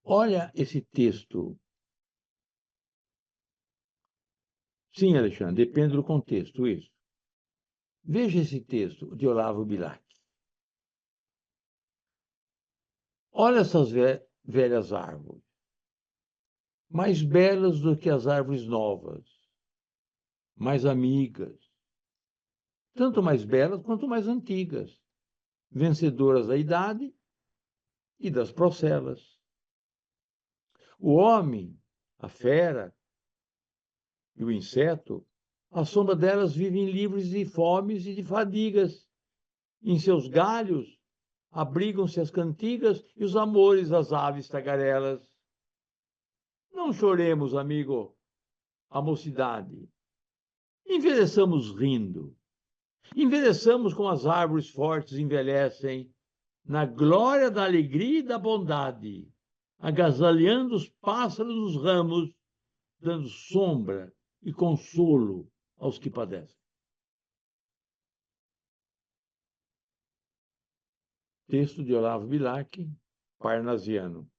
Olha esse texto. Sim, Alexandre, depende do contexto, isso. Veja esse texto de Olavo Bilac. Olha essas velhas árvores, mais belas do que as árvores novas, mais amigas, tanto mais belas quanto mais antigas, vencedoras da idade e das procelas. O homem, a fera e o inseto, à sombra delas vivem livres de fomes e de fadigas. Em seus galhos abrigam-se as cantigas e os amores das aves tagarelas. Não choremos, amigo, a mocidade. Envelheçamos rindo. Envelheçamos como as árvores fortes envelhecem, na glória da alegria e da bondade, agasalhando os pássaros nos ramos, dando sombra e consolo aos que padecem. Texto de Olavo Bilac, parnasiano.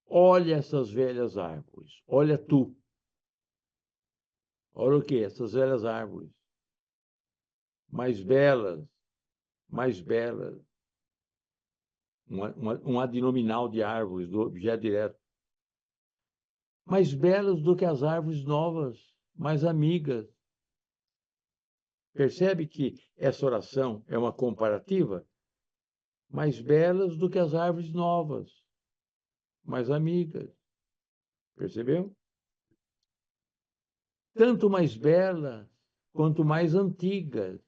Olha essas velhas árvores, olha tu. Olha o que? Essas velhas árvores. Mais belas, mais belas. Um adnominal de árvores, do objeto direto. Mais belas do que as árvores novas, mais amigas. Percebe que essa oração é uma comparativa? Mais belas do que as árvores novas, mais amigas. Percebeu? Tanto mais belas quanto mais antigas.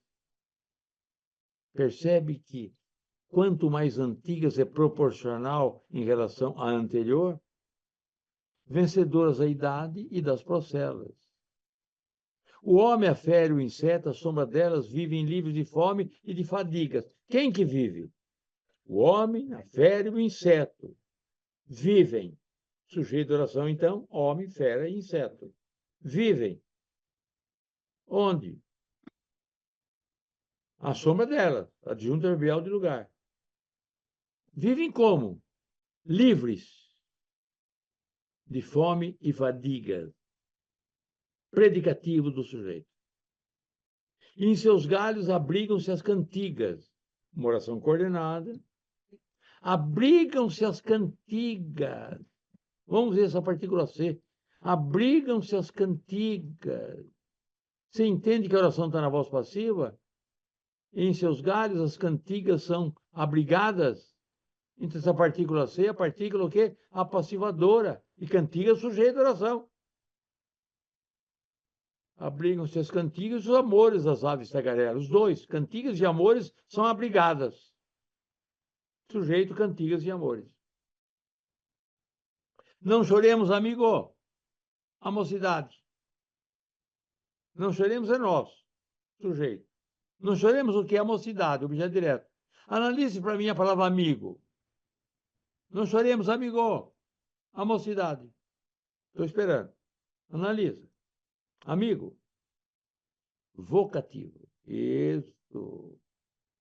Percebe que quanto mais antigas é proporcional em relação à anterior? Vencedoras da idade e das procelas. O homem, a fera e o inseto, à sombra delas, vivem livres de fome e de fadigas. Quem que vive? O homem, a fera e o inseto vivem. Sujeito de oração, então, homem, fera e inseto. Vivem. Onde? À sombra dela, adjunto verbial de lugar. Vivem como? Livres de fome e fadigas. Predicativo do sujeito. E em seus galhos abrigam-se as cantigas. Uma oração coordenada. Abrigam-se as cantigas. Vamos ver essa partícula C. Abrigam-se as cantigas. Você entende que a oração está na voz passiva? Em seus galhos, as cantigas são abrigadas. Entre essa partícula C, a partícula o quê? Apassivadora. E cantiga é sujeito de oração. Abrigam-se as cantigas e os amores das aves tagarelas. Os dois, cantigas e amores, são abrigadas. Sujeito, cantigas e amores. Não choremos, amigo. A mocidade. Não choremos é nós, sujeito. Não choremos o que é a mocidade, objeto direto. Analise para mim a palavra amigo. Não choremos, amigo. A mocidade. Estou esperando. Analisa. Amigo. Vocativo. Isso.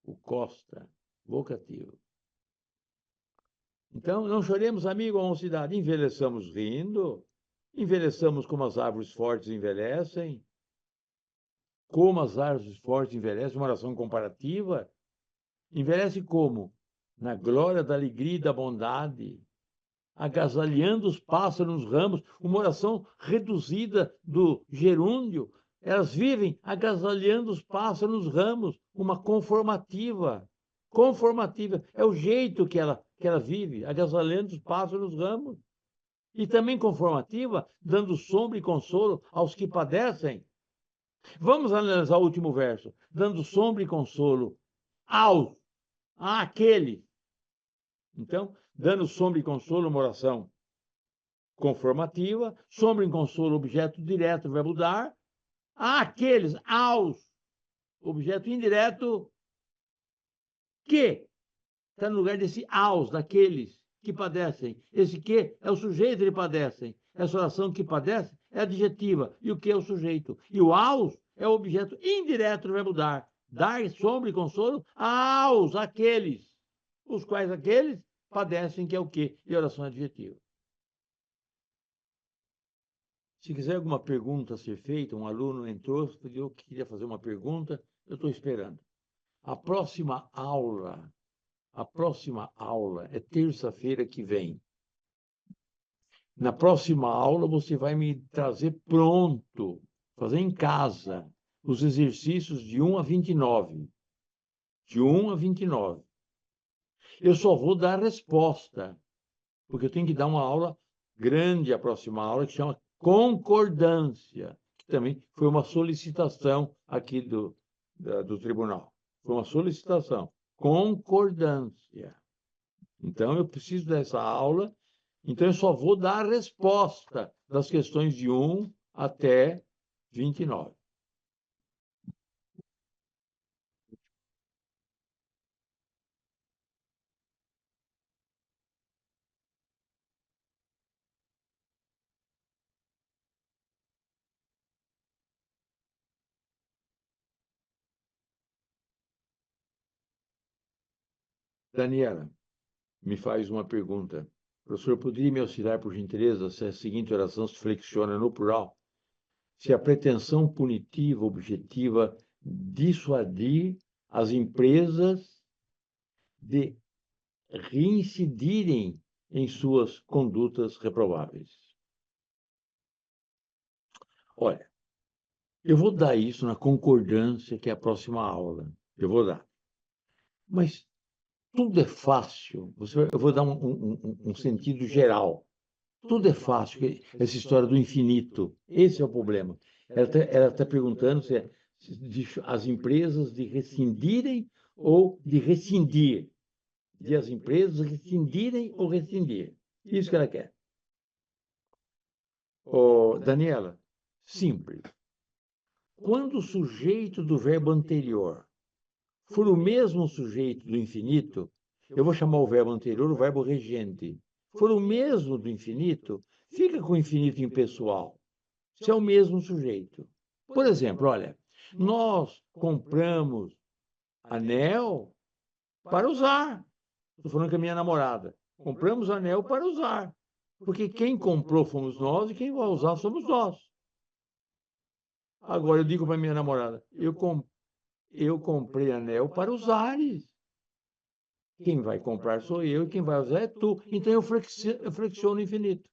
O Costa. Vocativo. Então, não choremos, amigo, a mocidade. Envelheçamos rindo. Envelheçamos como as árvores fortes envelhecem. Como as árvores fortes envelhecem, uma oração comparativa. Envelhece como? Na glória da alegria e da bondade, agasalhando os pássaros nos ramos, uma oração reduzida do gerúndio. Elas vivem agasalhando os pássaros nos ramos, uma conformativa. Conformativa é o jeito que ela vive, agasalhando os pássaros nos ramos. E também conformativa, dando sombra e consolo aos que padecem. Vamos analisar o último verso. Dando sombra e consolo àquele. Então, dando sombra e consolo, uma oração conformativa. Sombra e consolo, objeto direto, verbo dar. Àqueles, aos, objeto indireto, que está no lugar desse aos, daqueles que padecem. Esse que é o sujeito que padecem. Essa oração que padece é adjetiva. E o que é o sujeito? E o aos é o objeto indireto do verbo dar. Dar sombra e consolo aos, aqueles. Os quais aqueles padecem, que é o quê? E oração adjetiva. Se quiser alguma pergunta a ser feita, um aluno entrou, pediu que queria fazer uma pergunta, eu estou esperando. A próxima aula é terça-feira que vem. Na próxima aula, você vai me trazer pronto, fazer em casa, os exercícios de 1 a 29. De 1 a 29. Eu só vou dar resposta, porque eu tenho que dar uma aula grande, a próxima aula, que chama concordância, que também foi uma solicitação aqui do tribunal. Foi uma solicitação. Concordância. Então, eu preciso dessa aula. Então, eu só vou dar a resposta das questões de 1 até 29. Daniela, me faz uma pergunta. Professor, poderia me auxiliar, por gentileza, se a seguinte oração se flexiona no plural? Se a pretensão punitiva objetiva dissuadir as empresas de reincidirem em suas condutas reprováveis. Olha, eu vou dar isso na concordância, que é a próxima aula. Eu vou dar. Mas tudo é fácil. Eu vou dar um sentido geral. Tudo é fácil. Essa história do infinito. Esse é o problema. Ela está perguntando se é as empresas de rescindirem ou de rescindir. De as empresas rescindirem ou rescindir. Isso que ela quer. Daniela, simples. Quando o sujeito do verbo anterior for o mesmo sujeito do infinito, eu vou chamar o verbo anterior o verbo regente. For o mesmo do infinito, fica com o infinito impessoal. Se é o mesmo sujeito. Por exemplo, olha, nós compramos anel para usar. Estou falando com a minha namorada. Compramos anel para usar. Porque quem comprou fomos nós e quem vai usar somos nós. Agora eu digo para minha namorada, eu comprei anel para usares. Quem vai comprar sou eu e quem vai usar é tu. Então eu flexiono o infinito.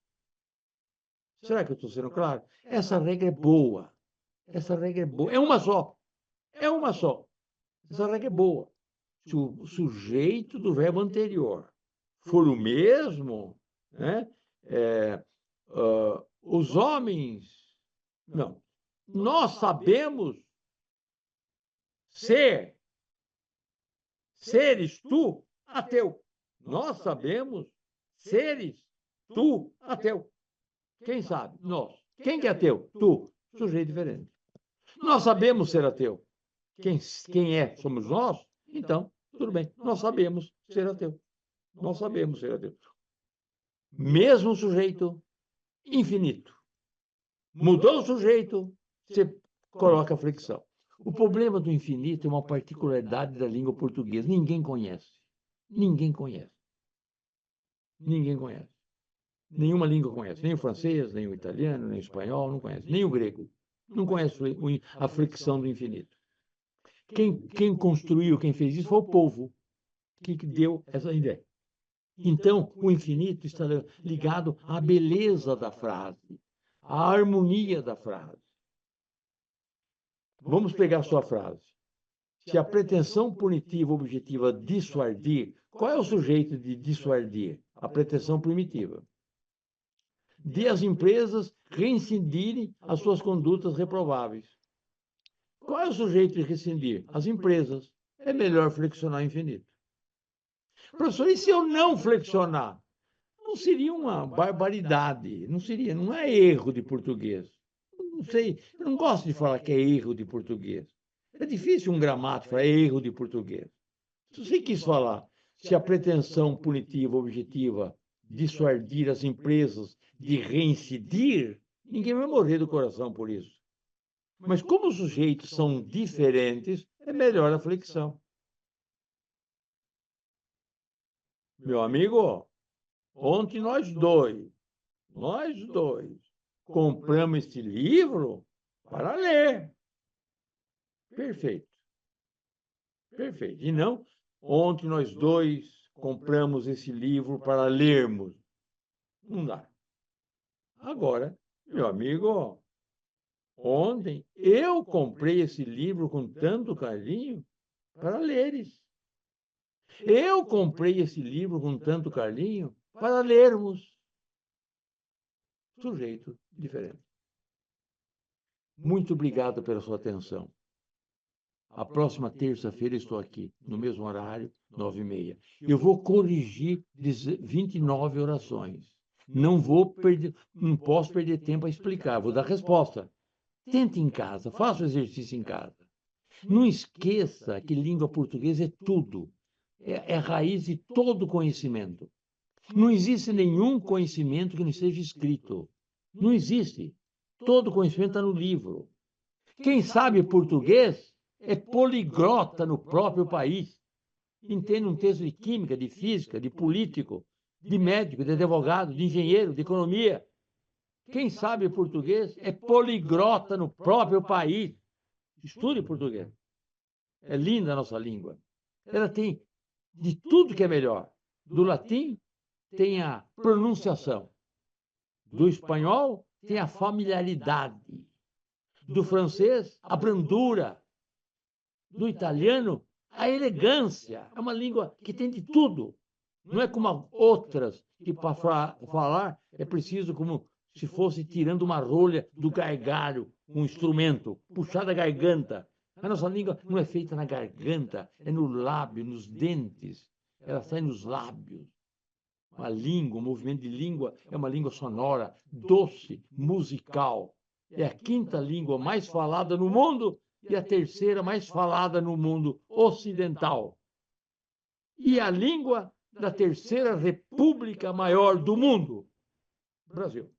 Será que eu estou sendo claro? Essa regra é boa. Essa regra é boa. É uma só. É uma só. Essa regra é boa. Se o sujeito do verbo anterior for o mesmo, né? Os homens... Não. Nós sabemos seres tu ateu. Nós sabemos seres tu ateu. Quem sabe? Nós. Quem que é ateu? Tu. Sujeito diferente. Nós sabemos ser ateu. Quem é? Somos nós? Então, tudo bem. Nós sabemos ser ateu. Nós sabemos ser ateu. Mesmo sujeito, infinito. Mudou o sujeito, você coloca a flexão. O problema do infinito é uma particularidade da língua portuguesa. Ninguém conhece. Ninguém conhece. Ninguém conhece. Nenhuma língua conhece. Nem o francês, nem o italiano, nem o espanhol, não conhece. Nem o grego. Não conhece a flexão do infinito. Quem construiu, quem fez isso foi o povo que deu essa ideia. Então, o infinito está ligado à beleza da frase, à harmonia da frase. Vamos pegar a sua frase. Se a pretensão punitiva objetiva dissuadir, qual é o sujeito de dissuadir? A pretensão primitiva. De as empresas reincidirem as suas condutas reprováveis. Qual é o sujeito de rescindir? As empresas. É melhor flexionar o infinito. Professor, e se eu não flexionar? Não seria uma barbaridade, não é erro de português. Não sei, eu não gosto de falar que é erro de português. É difícil um gramático falar erro de português. Se você quis falar, se a pretensão punitiva objetiva dissuadir as empresas de reincidir, ninguém vai morrer do coração por isso. Mas como os sujeitos são diferentes, é melhor a flexão. Meu amigo, ontem nós dois, compramos este livro para ler. Perfeito. Perfeito. E não, ontem nós dois compramos esse livro para lermos. Não dá. Agora, meu amigo, ontem eu comprei esse livro com tanto carinho para leres. Eu comprei esse livro com tanto carinho para lermos. Sujeito diferente. Muito obrigado pela sua atenção. A próxima terça-feira estou aqui, no mesmo horário, 9h30. Eu vou corrigir 29 orações. Não posso perder tempo a explicar, vou dar resposta. Tente em casa, faça o exercício em casa. Não esqueça que língua portuguesa é tudo. É a raiz de todo conhecimento. Não existe nenhum conhecimento que não seja escrito. Não existe. Todo conhecimento está no livro. Quem sabe português é poliglota no próprio país. entende um texto de química, de física, de político, de médico, de advogado, de engenheiro, de economia. Quem sabe português é poliglota no próprio país. Estude português. É linda a nossa língua. Ela tem de tudo que é melhor. Do latim, tem a pronunciação. Do espanhol, tem a familiaridade. Do francês, a brandura. Do italiano, a elegância. É uma língua que tem de tudo. Não é como outras, que para falar é preciso como se fosse tirando uma rolha do gargalho, um instrumento, puxar da garganta. A nossa língua não é feita na garganta, é no lábio, nos dentes. Ela sai nos lábios. Uma língua, um movimento de língua é uma língua sonora, doce, musical. É a quinta língua mais falada no mundo e a terceira mais falada no mundo ocidental. E a língua da terceira república maior do mundo, Brasil.